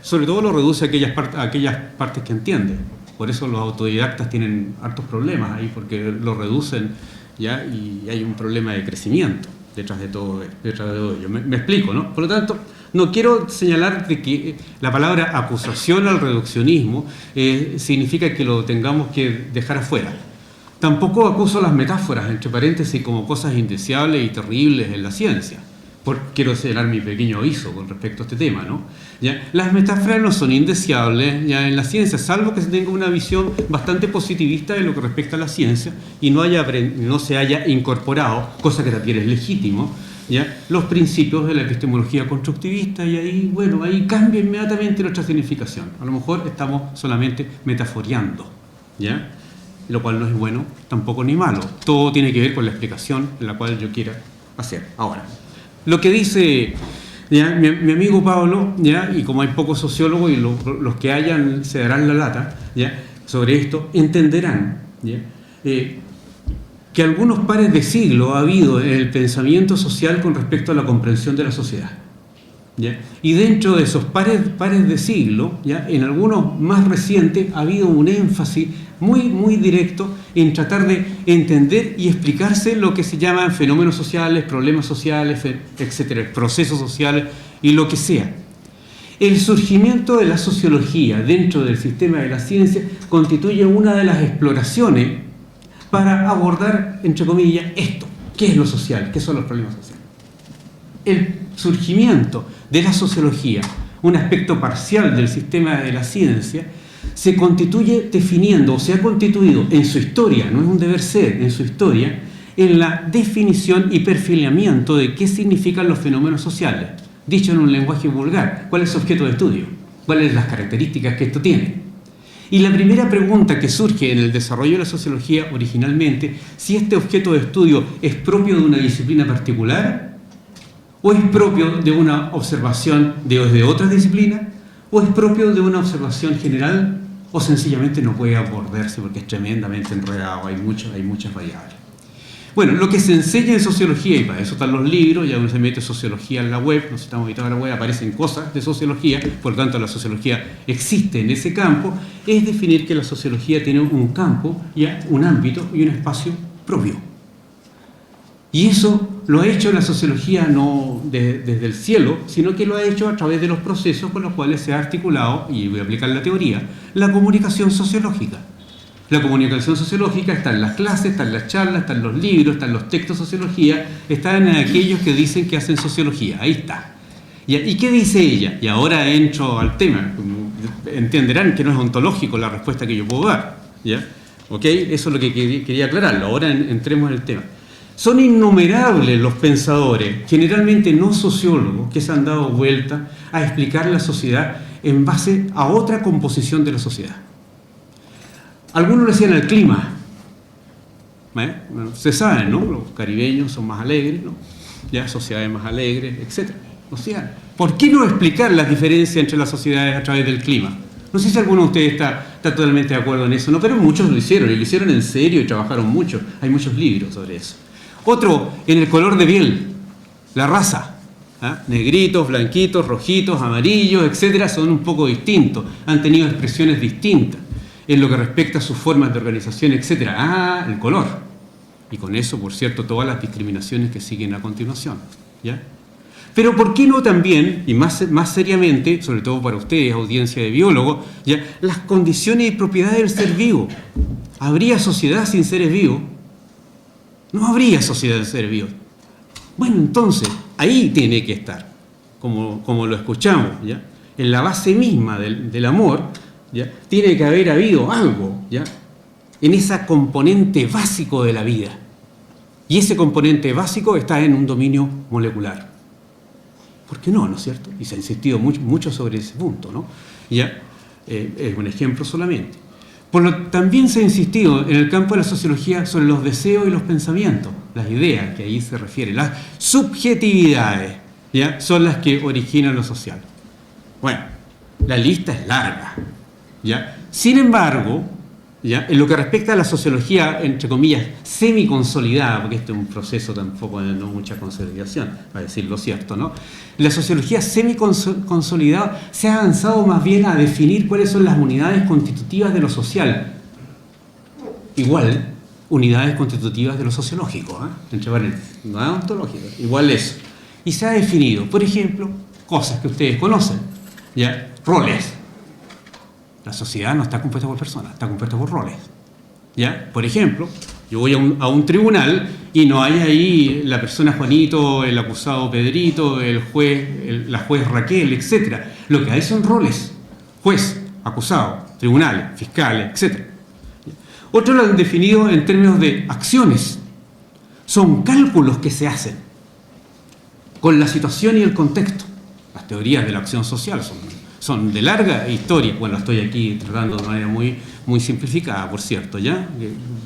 Sobre todo lo reduce a aquellas partes que entiende. Por eso los autodidactas tienen hartos problemas ahí, porque lo reducen, ¿ya? Y hay un problema de crecimiento detrás de todo ello. Me explico, ¿no? Por lo tanto, no quiero señalar de que la palabra acusación al reduccionismo significa que lo tengamos que dejar afuera. Tampoco acuso las metáforas, entre paréntesis, como cosas indeseables y terribles en la ciencia. Quiero señalar mi pequeño aviso con respecto a este tema, ¿no? ¿Ya? Las metáforas no son indeseables ya en la ciencia, salvo que se tenga una visión bastante positivista de lo que respecta a la ciencia y no se haya incorporado, cosa que también es legítimo, ¿ya?, los principios de la epistemología constructivista, y ahí cambia inmediatamente nuestra significación. A lo mejor estamos solamente metaforeando, ¿ya? lo cual no es bueno tampoco ni malo. Todo tiene que ver con la explicación en la cual yo quiera hacer. Ahora, lo que dice ¿ya? Mi amigo Pablo, ¿ya? Y como hay pocos sociólogos y los que hayan se darán la lata, ¿ya? Sobre esto, entenderán, ¿ya? Que algunos pares de siglo ha habido en el pensamiento social con respecto a la comprensión de la sociedad, ¿ya? Y dentro de esos pares de siglo, ¿ya? En algunos más recientes ha habido un énfasis muy directo en tratar de entender y explicarse lo que se llaman fenómenos sociales, problemas sociales, etcétera, procesos sociales y lo que sea. El surgimiento de la sociología dentro del sistema de la ciencia constituye una de las exploraciones para abordar, entre comillas, esto. ¿Qué es lo social? ¿Qué son los problemas sociales? El surgimiento de la sociología, un aspecto parcial del sistema de la ciencia, se constituye definiendo, o se ha constituido en su historia, no es un deber ser, en su historia, en la definición y perfilamiento de qué significan los fenómenos sociales. Dicho en un lenguaje vulgar, ¿cuál es su objeto de estudio? ¿Cuáles son las características que esto tiene? Y la primera pregunta que surge en el desarrollo de la sociología originalmente, si este objeto de estudio es propio de una disciplina particular, o es propio de una observación de otras disciplinas, o es propio de una observación general, o sencillamente no puede abordarse porque es tremendamente enredado, hay muchas variables. Bueno, lo que se enseña en sociología, y para eso están los libros, ya uno se mete sociología en la web, nos estamos habituados a la web, aparecen cosas de sociología, por lo tanto la sociología existe en ese campo, es definir que la sociología tiene un campo, ya un ámbito y un espacio propio. Y eso lo ha hecho la sociología no desde el cielo, sino que lo ha hecho a través de los procesos con los cuales se ha articulado, y voy a aplicar la teoría, la comunicación sociológica. La comunicación sociológica está en las clases, está en las charlas, está en los libros, está en los textos de sociología, está en aquellos que dicen que hacen sociología. Ahí está. ¿Y qué dice ella? Y ahora entro al tema. Entenderán que no es ontológico la respuesta que yo puedo dar, ¿ya? ¿Ok? Eso es lo que quería aclararlo. Ahora entremos en el tema. Son innumerables los pensadores, generalmente no sociólogos, que se han dado vuelta a explicar la sociedad en base a otra composición de la sociedad. Algunos lo decían el clima. Bueno, se sabe, ¿no? Los caribeños son más alegres, ¿no? Ya, sociedades más alegres, etc. O sea, ¿por qué no explicar las diferencias entre las sociedades a través del clima? No sé si alguno de ustedes está totalmente de acuerdo en eso, ¿no? Pero muchos lo hicieron, y lo hicieron en serio y trabajaron mucho. Hay muchos libros sobre eso. Otro, en el color de piel, la raza. ¿Ah? Negritos, blanquitos, rojitos, amarillos, etcétera, son un poco distintos. Han tenido expresiones distintas en lo que respecta a sus formas de organización, etcétera. Ah, el color. Y con eso, por cierto, todas las discriminaciones que siguen a continuación. ¿Ya? Pero ¿por qué no también, y más seriamente, sobre todo para ustedes, audiencia de biólogos, ¿ya? Las condiciones y propiedades del ser vivo? ¿Habría sociedad sin seres vivos? No habría sociedad sin seres vivos. Bueno, entonces, ahí tiene que estar, como lo escuchamos, ¿ya? En la base misma del amor, ¿ya? Tiene que haber habido algo, ¿ya? En ese componente básico de la vida. Y ese componente básico está en un dominio molecular. ¿Por qué no, no es cierto? Y se ha insistido mucho sobre ese punto, ¿no? ¿Ya? Es un ejemplo solamente. También se ha insistido en el campo de la sociología sobre los deseos y los pensamientos, las ideas, que ahí se refiere, las subjetividades, ¿ya? Son las que originan lo social. Bueno, la lista es larga, ¿ya? Sin embargo, ¿ya? En lo que respecta a la sociología, entre comillas, semiconsolidada, porque este es un proceso tampoco de no mucha consolidación, para decir lo cierto, ¿no? La sociología semiconsolidada se ha avanzado más bien a definir cuáles son las unidades constitutivas de lo social. Igual, unidades constitutivas de lo sociológico, entre paréntesis, no es ontológico, igual eso. Y se ha definido, por ejemplo, cosas que ustedes conocen, ¿ya? Roles. La sociedad no está compuesta por personas, está compuesta por roles. ¿Ya? Por ejemplo, yo voy a un tribunal y no hay ahí la persona Juanito, el acusado Pedrito, el juez, la juez Raquel, etc. Lo que hay son roles. Juez, acusado, tribunales, fiscales, etc. Otros lo han definido en términos de acciones. Son cálculos que se hacen con la situación y el contexto. Las teorías de la acción social son de larga historia. Bueno, estoy aquí tratando de manera muy muy simplificada, por cierto, ¿ya?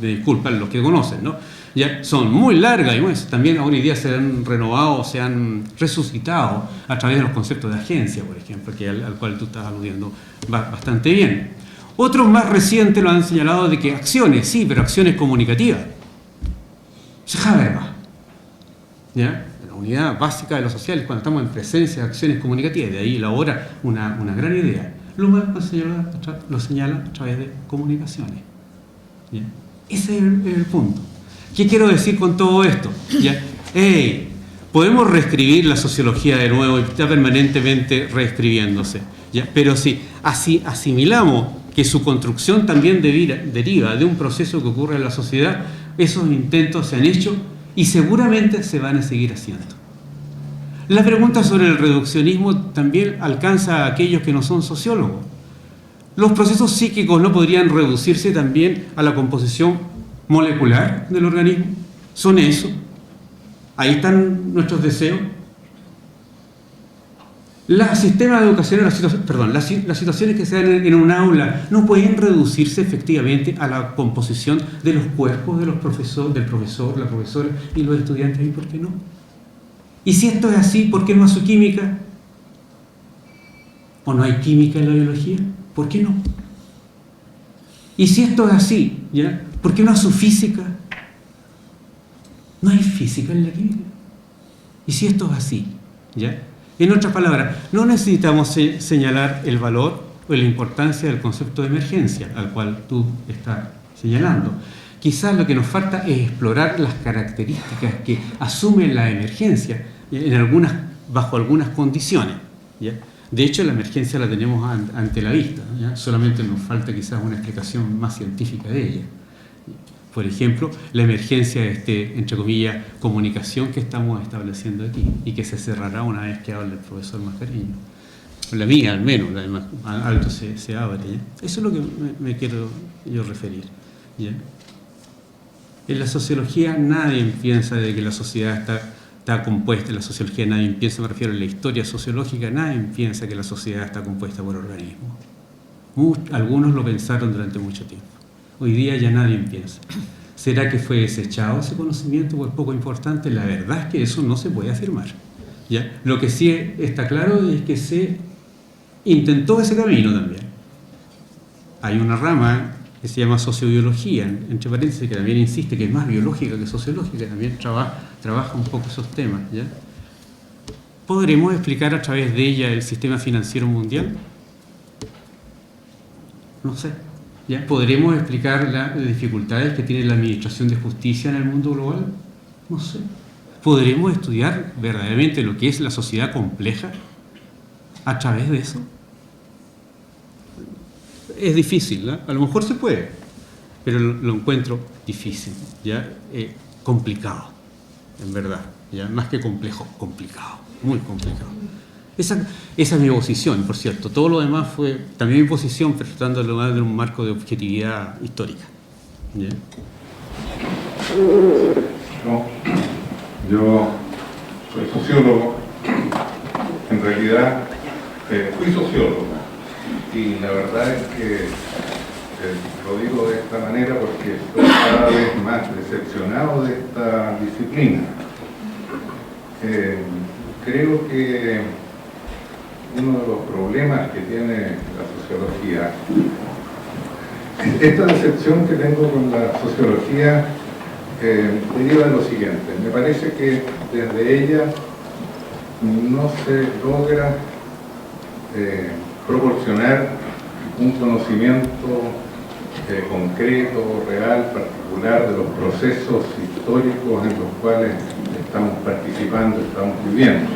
Me disculpan los que conocen, ¿no? Ya son muy largas y pues, también hoy día se han renovado, se han resucitado a través de los conceptos de agencia, por ejemplo, que al cual tú estás aludiendo bastante bien. Otros más recientes lo han señalado de que acciones, sí, pero acciones comunicativas. Se verba, ¿ya? La unidad básica de los sociales, cuando estamos en presencia de acciones comunicativas, de ahí elabora una gran idea. Lo más lo señala a través de comunicaciones. ¿Ya? Ese es el punto. ¿Qué quiero decir con todo esto? ¿Ya? Podemos reescribir la sociología de nuevo y está permanentemente reescribiéndose, ¿ya? Pero si asimilamos que su construcción también deriva de un proceso que ocurre en la sociedad, esos intentos se han hecho y seguramente se van a seguir haciendo. La pregunta sobre el reduccionismo también alcanza a aquellos que no son sociólogos. Los procesos psíquicos no podrían reducirse también a la composición molecular del organismo. Son eso. Ahí están nuestros deseos. Los sistemas de educación, las situaciones que se dan en un aula no pueden reducirse efectivamente a la composición de los cuerpos del profesor, la profesora y los estudiantes. ¿Y por qué no? Y si esto es así, ¿por qué no a su química? ¿O no hay química en la biología? ¿Por qué no? Y si esto es así, ¿ya? ¿Por qué no a su física? ¿No hay física en la química? ¿Y si esto es así, ¿ya? En otras palabras, no necesitamos señalar el valor o la importancia del concepto de emergencia, al cual tú estás señalando. Quizás lo que nos falta es explorar las características que asume la emergencia bajo algunas condiciones, ¿ya? De hecho, la emergencia la tenemos ante la vista, ¿ya? Solamente nos falta quizás una explicación más científica de ella. Por ejemplo, la emergencia de entre comillas, comunicación que estamos estableciendo aquí y que se cerrará una vez que hable el profesor Mascareño. La mía, al menos, la de más alto se abre, ¿ya? Eso es lo que me quiero yo referir, ¿ya? En la sociología nadie piensa de que la sociedad está compuesta, en la sociología nadie piensa, me refiero a la historia sociológica, nadie piensa que la sociedad está compuesta por organismos. Algunos lo pensaron durante mucho tiempo. Hoy día ya nadie piensa. ¿Será que fue desechado ese conocimiento o es poco importante? La verdad es que eso no se puede afirmar, ¿ya? Lo que sí está claro es que se intentó ese camino también. Hay una rama que se llama sociobiología, entre paréntesis, que también insiste que es más biológica que sociológica, también trabaja un poco esos temas, ¿ya? ¿Podremos explicar a través de ella el sistema financiero mundial? No sé. ¿Ya? ¿Podremos explicar las dificultades que tiene la administración de justicia en el mundo global? No sé. ¿Podremos estudiar verdaderamente lo que es la sociedad compleja a través de eso? Es difícil, ¿no? A lo mejor se puede, pero lo encuentro difícil, ¿ya? Complicado, en verdad, ¿ya? Más que complejo, complicado, muy complicado. Esa es mi posición, por cierto. Todo lo demás fue también mi posición, pero tratándolo de un marco de objetividad histórica, ¿ya? No, yo soy sociólogo, en realidad fui sociólogo, y la verdad es que lo digo de esta manera porque estoy cada vez más decepcionado de esta disciplina. Creo que uno de los problemas que tiene la sociología, esta decepción que tengo con la sociología deriva de lo siguiente. Me parece que desde ella no se logra proporcionar un conocimiento concreto, real, particular de los procesos históricos en los cuales estamos participando, estamos viviendo.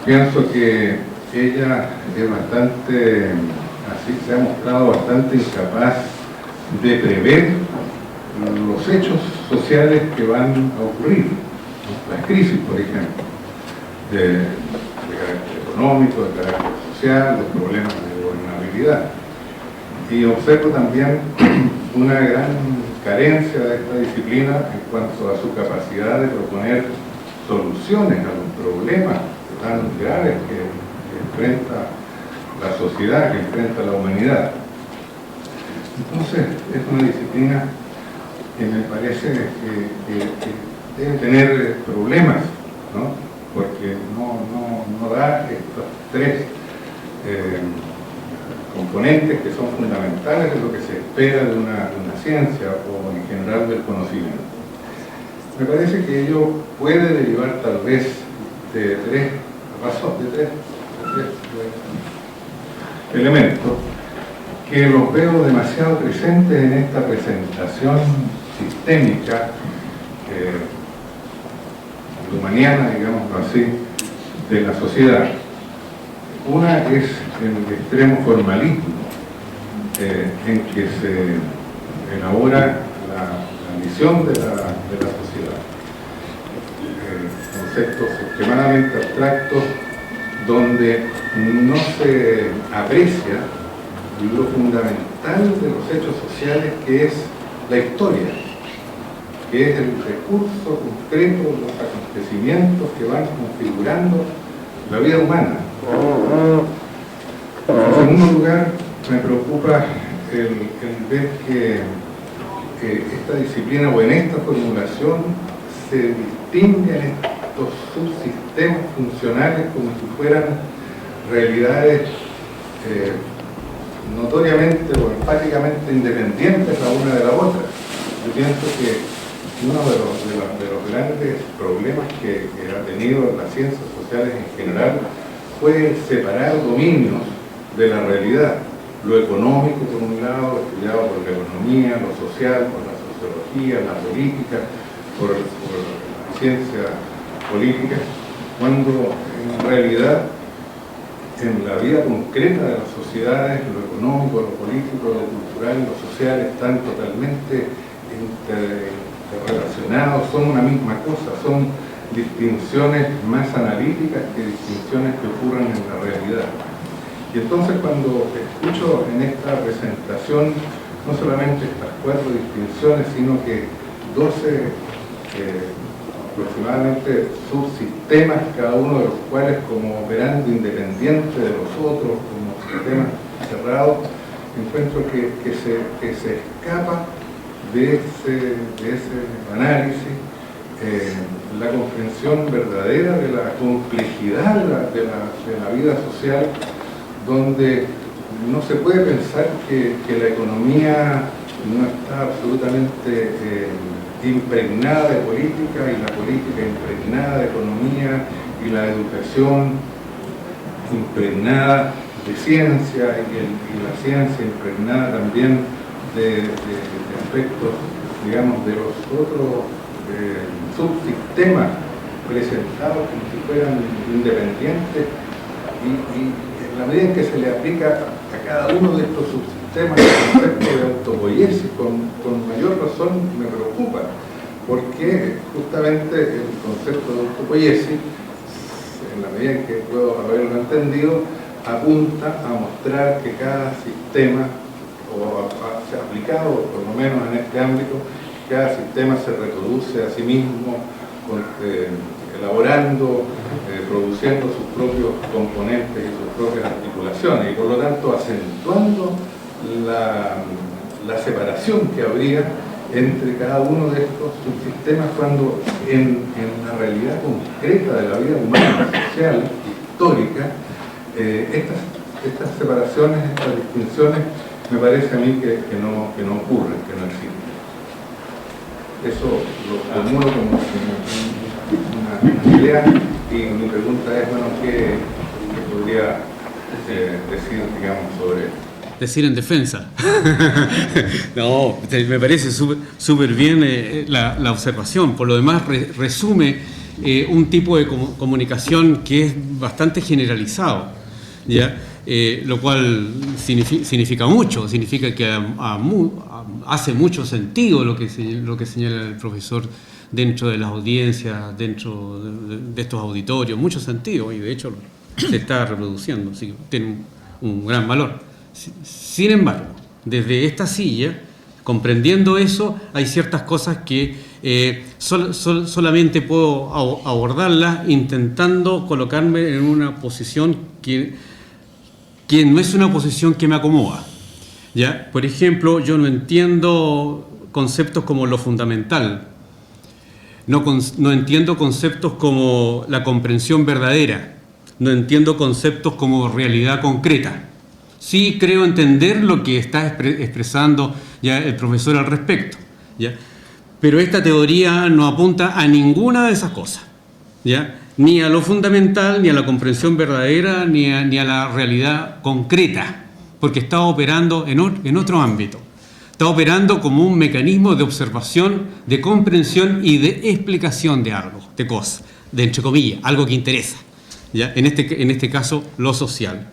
Pienso que ella es bastante, así se ha mostrado bastante incapaz de prever los hechos sociales que van a ocurrir. Las crisis, por ejemplo, de carácter económico, de carácter social, los problemas de gobernabilidad. Y observo también una gran carencia de esta disciplina en cuanto a su capacidad de proponer soluciones a los problemas tan graves que enfrenta la sociedad, que enfrenta la humanidad. Entonces, es una disciplina que me parece que debe tener problemas, ¿no? Porque no da estos tres componentes que son fundamentales de lo que se espera de una ciencia o en general del conocimiento. Me parece que ello puede derivar tal vez de tres elementos que los veo demasiado presentes en esta presentación sistémica lumaniana, digámoslo así, de la sociedad. Una es el extremo formalismo en que se elabora la misión de la sociedad. Conceptos extremadamente abstractos donde no se aprecia lo fundamental de los hechos sociales, que es la historia, que es el recurso concreto de los acontecimientos que van configurando la vida humana. En segundo lugar, me preocupa el ver que esta disciplina o en esta formulación se distinguen estos subsistemas funcionales como si fueran realidades notoriamente o enfáticamente independientes la una de la otra. Yo pienso que uno de los grandes problemas que ha tenido las ciencias sociales en general fue separar dominios de la realidad. Lo económico, por un lado, estudiado por la economía, lo social, por la sociología, la política, por la ciencia política, cuando en realidad en la vida concreta de las sociedades, lo económico, lo político, lo cultural, lo social están totalmente interrelacionados, son una misma cosa, son distinciones más analíticas que distinciones que ocurren en la realidad. Y entonces cuando escucho en esta presentación no solamente estas 4 distinciones, sino que 12 aproximadamente subsistemas, cada uno de los cuales como operando independiente de los otros, como sistemas cerrados, encuentro que se escapa de ese análisis la comprensión verdadera de la complejidad de la vida social, donde no se puede pensar que la economía no está absolutamente impregnada de política y la política impregnada de economía y la educación impregnada de ciencia y la ciencia impregnada también de aspectos, digamos, de los otros subsistemas presentados como si fueran independientes y en la medida en que se le aplica a cada uno de estos subsistemas el concepto de autopoiesis con mayor razón me preocupa, porque justamente el concepto de autopoiesis, en la medida en que puedo haberlo entendido, apunta a mostrar que cada sistema, o aplicado por lo menos en este ámbito, cada sistema se reproduce a sí mismo, elaborando, produciendo sus propios componentes y sus propias articulaciones, y por lo tanto acentuando la separación que habría entre cada uno de estos subsistemas, cuando en la realidad concreta de la vida humana, social, histórica, estas separaciones, estas distinciones, me parece a mí que no ocurren, que no existen. Eso lo formulo como una idea, y mi pregunta es, bueno, ¿qué podría decir, digamos, sobre esto? Decir en defensa. No, me parece súper bien la observación. Por lo demás, resume un tipo de comunicación que es bastante generalizado, ¿ya? Lo cual significa mucho, significa que hace mucho sentido lo que señala el profesor dentro de las audiencias, dentro de estos auditorios, mucho sentido, y de hecho se está reproduciendo, así que tiene un gran valor. Sin embargo, desde esta silla, comprendiendo eso, hay ciertas cosas que solamente puedo abordarlas intentando colocarme en una posición que no es una posición que me acomoda. ¿Ya? Por ejemplo, yo no entiendo conceptos como lo fundamental, no entiendo conceptos como la comprensión verdadera, no entiendo conceptos como realidad concreta. Sí creo entender lo que está expresando ya el profesor al respecto, ¿ya? Pero esta teoría no apunta a ninguna de esas cosas, ¿ya? Ni a lo fundamental, ni a la comprensión verdadera, ni a la realidad concreta, porque está operando en otro ámbito. Está operando como un mecanismo de observación, de comprensión y de explicación de algo, de cosas, de entre comillas, algo que interesa, ¿ya? En este caso, lo social.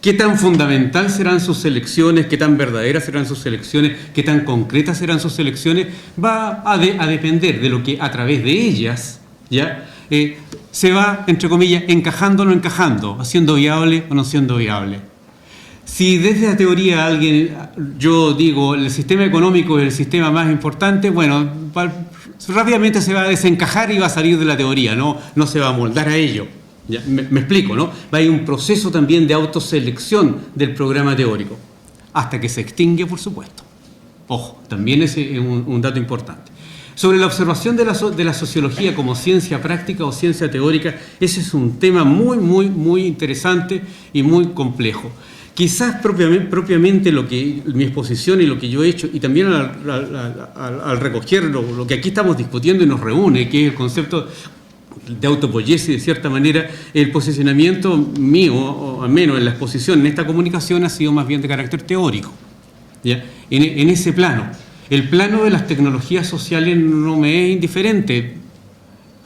¿Qué tan fundamental serán sus elecciones? ¿Qué tan verdaderas serán sus elecciones? ¿Qué tan concretas serán sus elecciones? Va a depender de lo que a través de ellas, ¿ya? Se va, entre comillas, encajando o no encajando, haciendo viable o no siendo viable. Si desde la teoría yo digo, el sistema económico es el sistema más importante, bueno, rápidamente se va a desencajar y va a salir de la teoría, no se va a moldar a ello. Ya, me explico, ¿no? Va a haber un proceso también de autoselección del programa teórico, hasta que se extingue, por supuesto. Ojo, también es un dato importante. Sobre la observación de la sociología como ciencia práctica o ciencia teórica, ese es un tema muy, muy, muy interesante y muy complejo. Quizás propiamente mi exposición y lo que yo he hecho, y también al recoger lo que aquí estamos discutiendo y nos reúne, que es el concepto de autopoiesis, de cierta manera, el posicionamiento mío, o al menos en la exposición, en esta comunicación, ha sido más bien de carácter teórico, ¿ya? En ese plano. El plano de las tecnologías sociales no me es indiferente,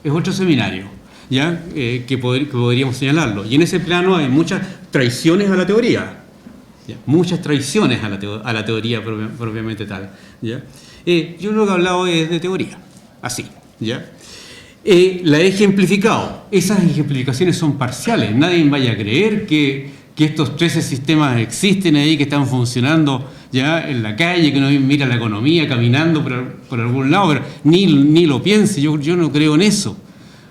es otro seminario, ¿ya? Que podríamos señalarlo. Y en ese plano hay muchas traiciones a la teoría, ¿ya? Muchas traiciones a la teoría propiamente tal, ¿ya? Yo lo que he hablado es de teoría, así, ¿ya? La he ejemplificado. Esas ejemplificaciones son parciales. Nadie vaya a creer que estos 13 sistemas existen ahí, que están funcionando ya en la calle, que uno mira la economía caminando por algún lado, pero ni lo piense. Yo no creo en eso,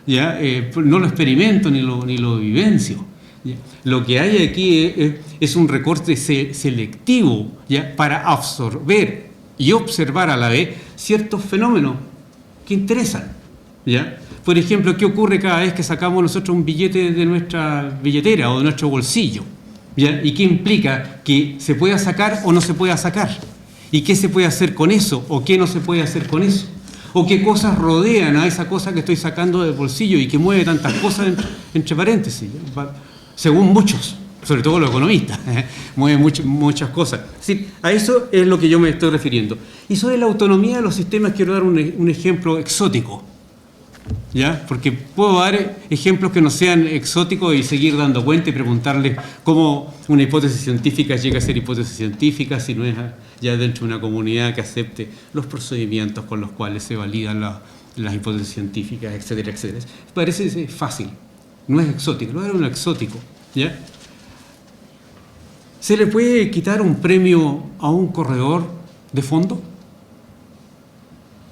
¿ya? No lo experimento ni lo vivencio, ¿ya? Lo que hay aquí es un recorte selectivo, ¿ya? Para absorber y observar a la vez ciertos fenómenos que interesan, ¿ya? Por ejemplo, ¿qué ocurre cada vez que sacamos nosotros un billete de nuestra billetera o de nuestro bolsillo? ¿Ya? ¿Y qué implica? Que se pueda sacar o no se pueda sacar. ¿Y qué se puede hacer con eso o qué no se puede hacer con eso? ¿O qué cosas rodean a esa cosa que estoy sacando del bolsillo y que mueve tantas cosas entre paréntesis? Según muchos, sobre todo los economistas, mueve muchas cosas. Es decir, a eso es lo que yo me estoy refiriendo. Y sobre la autonomía de los sistemas quiero dar un ejemplo exótico, ¿ya? Porque puedo dar ejemplos que no sean exóticos y seguir dando cuenta y preguntarles cómo una hipótesis científica llega a ser hipótesis científica si no es ya dentro de una comunidad que acepte los procedimientos con los cuales se validan las hipótesis científicas, etcétera, etcétera. Parece fácil, no es exótico, no era un exótico, ¿ya? ¿Se le puede quitar un premio a un corredor de fondo?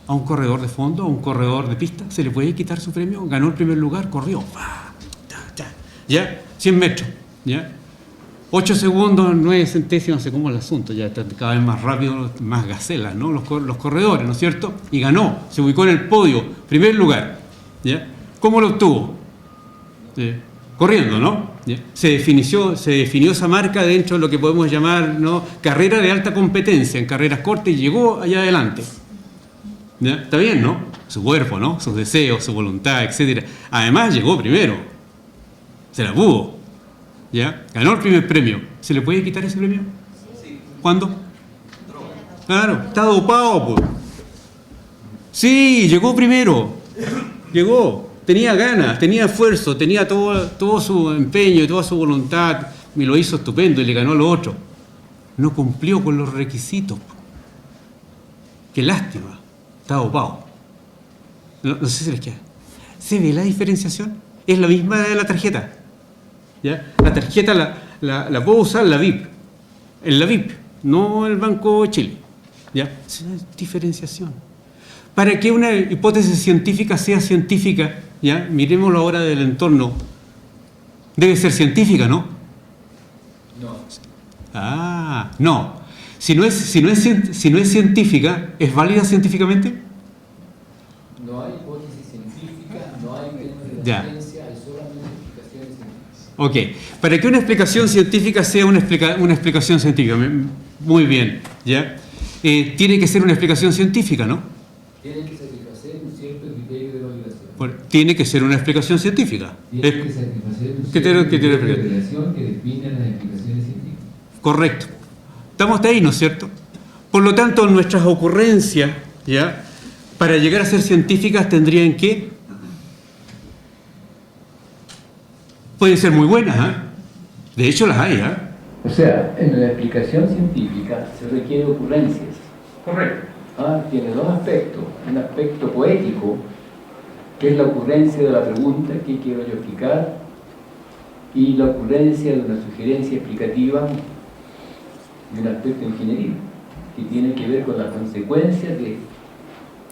¿A un corredor de fondo, a un corredor de pista? ¿Se le puede quitar su premio? Ganó el primer lugar, corrió. ¿Ya? 100 metros. ¿Ya? 8 segundos, 9 centésimos, no sé cómo es el asunto. Ya está cada vez más rápido, más gacelas, ¿no? Los corredores, ¿no es cierto? Y ganó, se ubicó en el podio, primer lugar. ¿Ya? ¿Cómo lo obtuvo? Corriendo, ¿no? ¿Ya? Se definió esa marca dentro de lo que podemos llamar, ¿no?, carrera de alta competencia, en carreras cortas, y llegó allá adelante. ¿Ya? Está bien, ¿no? Su cuerpo, ¿no? Sus deseos, su voluntad, etc. Además, llegó primero. Se la pudo. ¿Ya? Ganó el primer premio. ¿Se le puede quitar ese premio? Sí. ¿Cuándo? Claro, está dopado, pues. Sí, llegó primero. Llegó. Tenía ganas, tenía esfuerzo, tenía todo su empeño y toda su voluntad. Y lo hizo estupendo y le ganó lo otro. No cumplió con los requisitos. Qué lástima. Está dopado. No sé si se les queda. ¿Se ve la diferenciación? Es la misma de la tarjeta. ¿Ya? La tarjeta la puedo usar la VIP. En la VIP, no el Banco de Chile. ¿Ya? Es una diferenciación. Para que una hipótesis científica sea científica, ¿ya? Miremoslo ahora del entorno. Debe ser científica, ¿no? No. No. Si no es científica, ¿es válida científicamente? No hay hipótesis científica, no hay términos de Ya. la ciencia, hay solamente explicaciones científicas. Ok, para que una explicación científica sea una explicación científica, muy bien, ¿ya? Tiene que ser una explicación científica, ¿no? Tiene que satisfacer un cierto criterio de validación. Tiene que ser una explicación científica. Tiene que satisfacer un ¿Qué tiene- cierto qué tiene- criterio de validación que define las explicaciones científicas. Correcto. Estamos hasta ahí, ¿no es cierto? Por lo tanto, nuestras ocurrencias, ¿ya? Para llegar a ser científicas tendrían que... Pueden ser muy buenas, ¿ah? De hecho las hay, ¿ah? O sea, en la explicación científica se requiere ocurrencias. Correcto. Tiene dos aspectos. Un aspecto poético, que es la ocurrencia de la pregunta, ¿qué quiero yo explicar? Y la ocurrencia de una sugerencia explicativa y un aspecto ingenieril, que tiene que ver con las consecuencias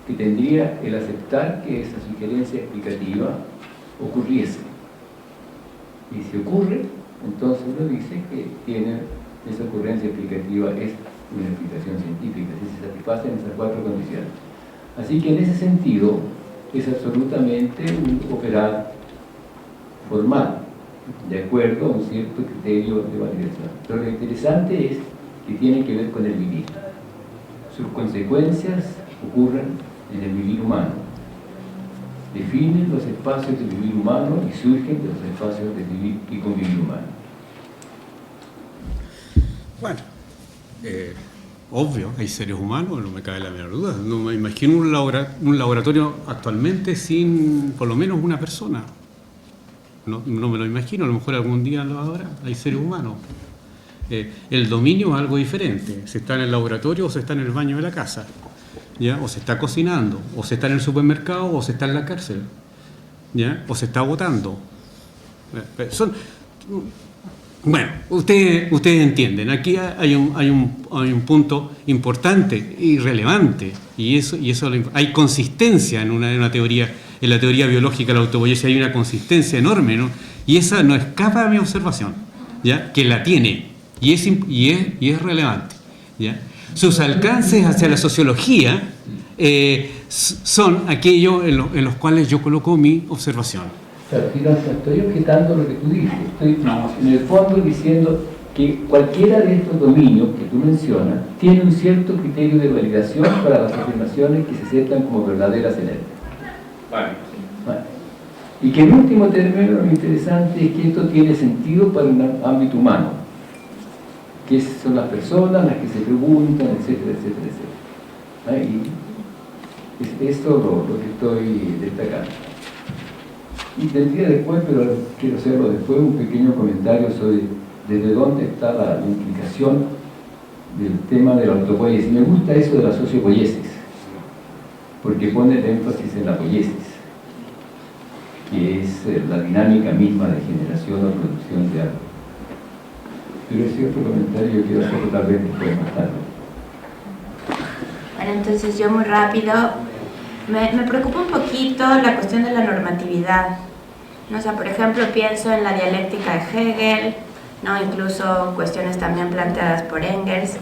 que tendría el aceptar que esa sugerencia explicativa ocurriese. Y si ocurre, entonces uno dice que tiene esa ocurrencia explicativa, es una explicación científica, si se satisfacen esas cuatro condiciones. Así que en ese sentido es absolutamente un operar formal, de acuerdo a un cierto criterio de validación. Pero lo interesante es que tiene que ver con el vivir. Sus consecuencias ocurren en el vivir humano. Definen los espacios de vivir humano y surgen de los espacios de vivir y convivir humano. Bueno, obvio, hay seres humanos, no me cabe la menor duda. No me imagino un laboratorio actualmente sin por lo menos una persona. No me lo imagino, a lo mejor algún día lo habrá. Hay seres humanos. El dominio es algo diferente. Se está en el laboratorio o se está en el baño de la casa, ¿ya? O se está cocinando, o se está en el supermercado o se está en la cárcel, ¿ya? O se está votando. Bueno, ustedes entienden. Aquí hay un punto importante y relevante, y eso hay consistencia en una teoría, en la teoría biológica de la autopoiesis hay una consistencia enorme, ¿no? Y esa no escapa a mi observación, ¿ya? Que la tiene y es relevante, ¿ya? Sus alcances hacia la sociología son aquellos en los cuales yo coloco mi observación. Claro, no estoy objetando lo que tú dices, estoy en el fondo diciendo que cualquiera de estos dominios que tú mencionas tiene un cierto criterio de validación para las afirmaciones que se aceptan como verdaderas en él. Vale. Y que en último término lo interesante es que esto tiene sentido para un ámbito humano, que son las personas las que se preguntan, etcétera, etcétera, etcétera. Y es esto lo que estoy destacando. Y tendría después, pero quiero hacerlo después, un pequeño comentario sobre desde dónde está la implicación del tema de la autopoiesis. Me gusta eso de la sociopoiesis, porque pone el énfasis en la poiesis, que es la dinámica misma de generación o producción de algo. Pero ese otro comentario yo quiero hacerlo tal vez después, más tarde. Bueno, entonces yo muy rápido, me preocupa un poquito la cuestión de la normatividad, ¿no? O sea, por ejemplo, pienso en la dialéctica de Hegel, ¿no? Incluso cuestiones también planteadas por Engels,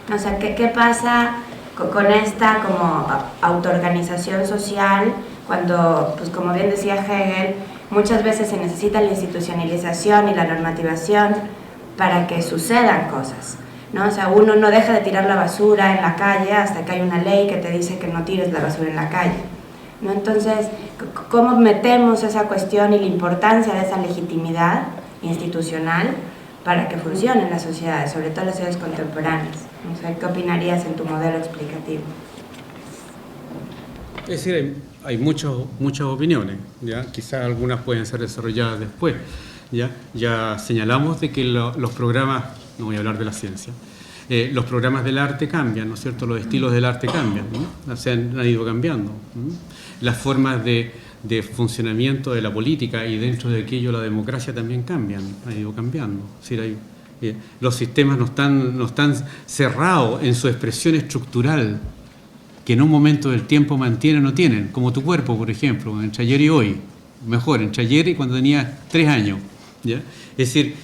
¿no? O sea, ¿qué pasa con esta como autoorganización social cuando, pues como bien decía Hegel, muchas veces se necesita la institucionalización y la normativación para que sucedan cosas, ¿no? O sea, uno no deja de tirar la basura en la calle hasta que hay una ley que te dice que no tires la basura en la calle, ¿no? Entonces, ¿cómo metemos esa cuestión y la importancia de esa legitimidad institucional para que funcione en las sociedades, sobre todo en las sociedades contemporáneas? O sea, ¿qué opinarías en tu modelo explicativo? Es decir, hay muchas opiniones, ¿ya? Quizás algunas pueden ser desarrolladas después. Ya señalamos de que los programas, no voy a hablar de la ciencia, los programas del arte cambian, ¿no es cierto? Los estilos del arte cambian, ¿no? Se han ido cambiando, ¿no? Las formas de funcionamiento de la política y dentro de aquello la democracia también cambian, ha ido cambiando. Es decir, los sistemas no están cerrados en su expresión estructural que en un momento del tiempo mantienen o no tienen, como tu cuerpo, por ejemplo, entre ayer y hoy, mejor, entre ayer y cuando tenía 3 años, ¿ya? Es decir,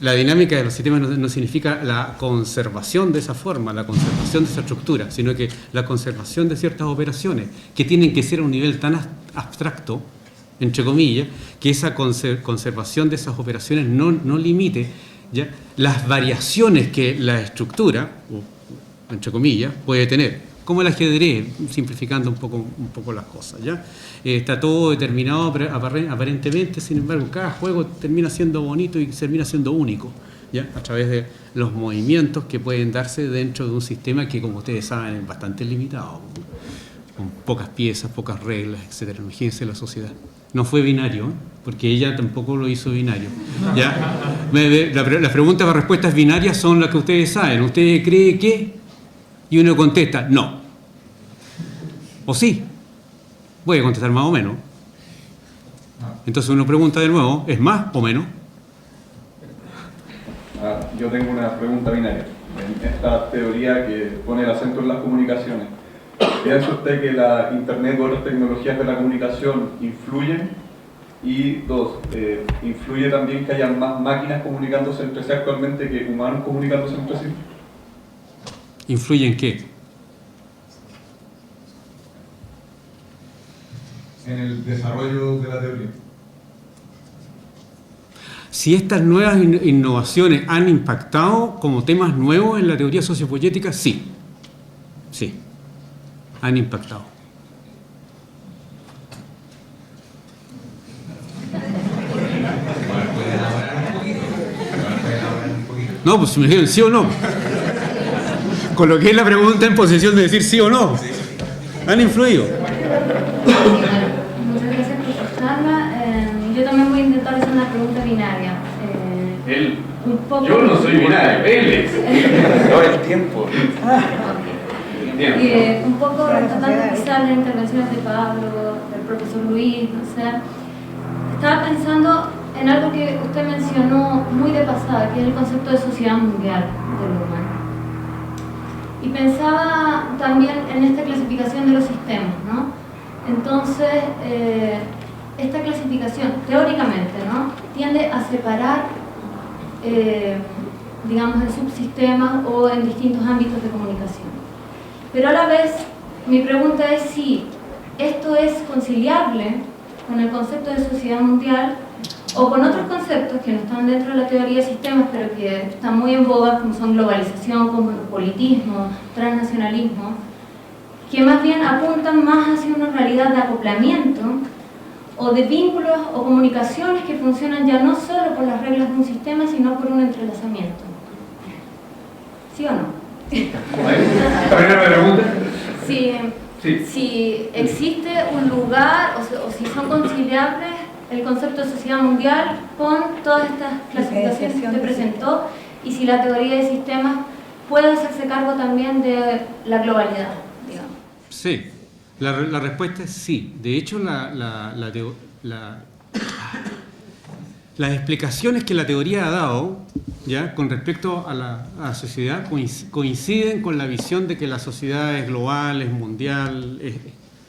la dinámica de los sistemas no significa la conservación de esa forma, la conservación de esa estructura, sino que la conservación de ciertas operaciones que tienen que ser a un nivel tan abstracto, entre comillas, que esa conservación de esas operaciones no limite, ¿ya?, las variaciones que la estructura, entre comillas, puede tener. Como el ajedrez, simplificando un poco las cosas, ¿ya? Está todo determinado aparentemente, sin embargo, cada juego termina siendo bonito y termina siendo único, ¿ya?, a través de los movimientos que pueden darse dentro de un sistema que, como ustedes saben, es bastante limitado, con pocas piezas, pocas reglas, etc. Imagínense la sociedad. No fue binario, ¿eh?, porque ella tampoco lo hizo binario, ¿ya? Las preguntas o respuestas binarias son las que ustedes saben. ¿Usted cree que? Y uno contesta, no. O sí. Voy a contestar más o menos. Entonces uno pregunta de nuevo, ¿es más o menos? Yo tengo una pregunta binaria. En esta teoría que pone el acento en las comunicaciones, ¿piensa usted que la Internet o otras tecnologías de la comunicación influyen? Y dos, ¿influye también que haya más máquinas comunicándose entre sí actualmente que humanos comunicándose entre sí? ¿Influye en qué? En el desarrollo de la teoría. Si estas nuevas innovaciones han impactado como temas nuevos en la teoría sociopoética, sí. Sí, han impactado. No, pues me dijeron sí o no. Coloqué la pregunta en posición de decir sí o no. ¿Han influido? Muchas gracias por escucharla. Yo también voy a intentar hacer una pregunta binaria. Yo no soy binario, él es. No, el tiempo. Un poco rescatando quizás las intervenciones de Pablo, del profesor Luis, o sea, estaba pensando en algo que usted mencionó muy de pasada, que es el concepto de sociedad mundial de lo humano. Y pensaba también en esta clasificación de los sistemas, ¿no? Entonces, esta clasificación, teóricamente, ¿no?, tiende a separar, digamos, en subsistemas o en distintos ámbitos de comunicación. Pero a la vez, mi pregunta es si esto es conciliable con el concepto de sociedad mundial o con otros conceptos que no están dentro de la teoría de sistemas, pero que están muy en boga, como son globalización, cosmopolitismo, transnacionalismo, que más bien apuntan más hacia una realidad de acoplamiento o de vínculos o comunicaciones que funcionan ya no solo por las reglas de un sistema, sino por un entrelazamiento. ¿Sí o no? ¿La primera pregunta? Sí. Si existe un lugar o si son conciliables el concepto de sociedad mundial con todas estas clasificaciones que usted presentó, y si la teoría de sistemas puede hacerse cargo también de la globalidad, digamos. Sí, la respuesta es sí. De hecho, las explicaciones que la teoría ha dado, ¿ya?, con respecto a la sociedad coinciden con la visión de que la sociedad es global, es mundial,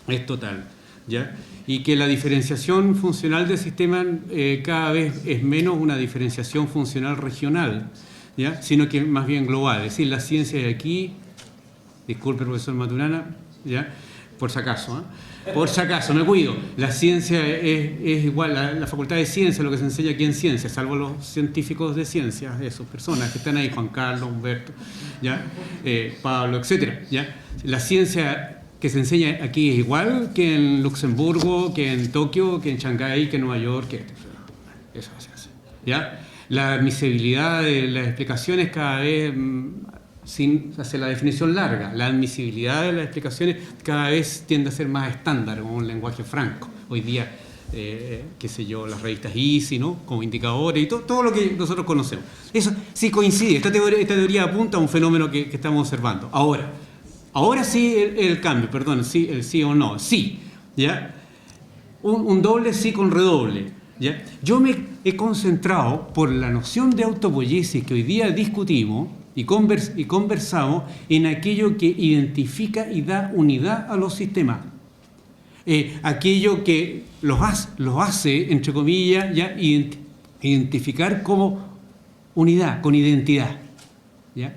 es total, ¿ya? Y que la diferenciación funcional del sistema cada vez es menos una diferenciación funcional regional, ¿ya?, sino que más bien global. Es decir, la ciencia de aquí, disculpe, profesor Maturana, ¿ya?, por si acaso, por si acaso, me cuido. La ciencia es igual, la facultad de ciencia, lo que se enseña aquí en ciencia, salvo los científicos de ciencia, esos personas que están ahí, Juan Carlos, Humberto, ¿ya?, Pablo, etcétera, ¿ya? La ciencia que se enseña aquí es igual que en Luxemburgo, que en Tokio, que en Shanghái, que en Nueva York, que eso se hace, ¿ya? La admisibilidad de las explicaciones cada vez, sin hacer la definición larga, la admisibilidad de las explicaciones cada vez tiende a ser más estándar, como un lenguaje franco. Hoy día, qué sé yo, las revistas Easy, ¿no?, como indicadores y todo lo que nosotros conocemos. Eso sí coincide, esta teoría apunta a un fenómeno que estamos observando. Ahora sí el cambio, perdón, sí, el sí o no, sí, ¿ya? Un doble sí con redoble, ¿ya? Yo me he concentrado por la noción de autopoiesis que hoy día discutimos y conversamos en aquello que identifica y da unidad a los sistemas. Aquello que los hace, entre comillas, ya identificar como unidad, con identidad. ¿Ya?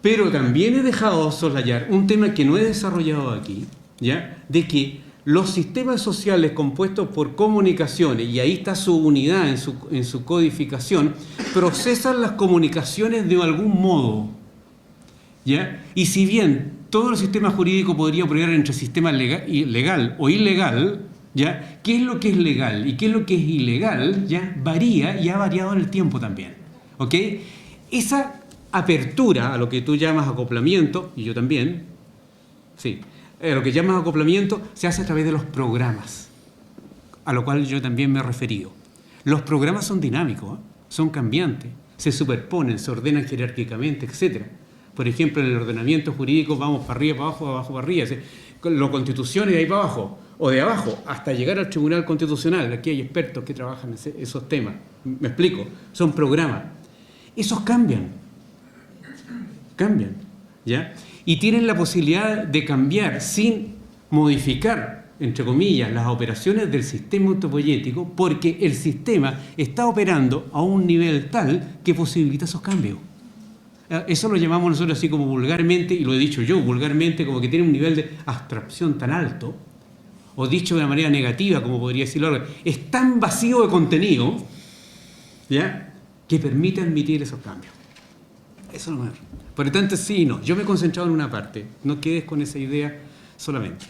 Pero también he dejado soslayar un tema que no he desarrollado aquí, ¿ya? De que los sistemas sociales compuestos por comunicaciones, y ahí está su unidad en su codificación, procesan las comunicaciones de algún modo. ¿Ya? Y si bien todo el sistema jurídico podría operar entre sistemas legal o ilegal, ¿ya? ¿Qué es lo que es legal y qué es lo que es ilegal? ¿Ya? Varía y ha variado en el tiempo también. ¿Ok? Esa apertura a lo que tú llamas acoplamiento, y yo también, sí, lo que llamas acoplamiento se hace a través de los programas, a lo cual yo también me he referido. Los programas son dinámicos, son cambiantes, se superponen, se ordenan jerárquicamente, etc. Por ejemplo, en el ordenamiento jurídico vamos para arriba, para abajo, abajo, para arriba. Lo constitución es de ahí para abajo, o de abajo, hasta llegar al Tribunal Constitucional. Aquí hay expertos que trabajan esos temas. ¿Me explico? Son programas. Esos cambian, ¿ya? Y tienen la posibilidad de cambiar sin modificar, entre comillas, las operaciones del sistema autopoyético, porque el sistema está operando a un nivel tal que posibilita esos cambios. Eso lo llamamos nosotros así como vulgarmente, y lo he dicho yo vulgarmente, como que tiene un nivel de abstracción tan alto, o dicho de una manera negativa, como podría decirlo ahora, es tan vacío de contenido, ¿ya?, que permite admitir esos cambios. Eso es lo mejor. Por lo tanto, sí y no. Yo me he concentrado en una parte. No quedes con esa idea solamente.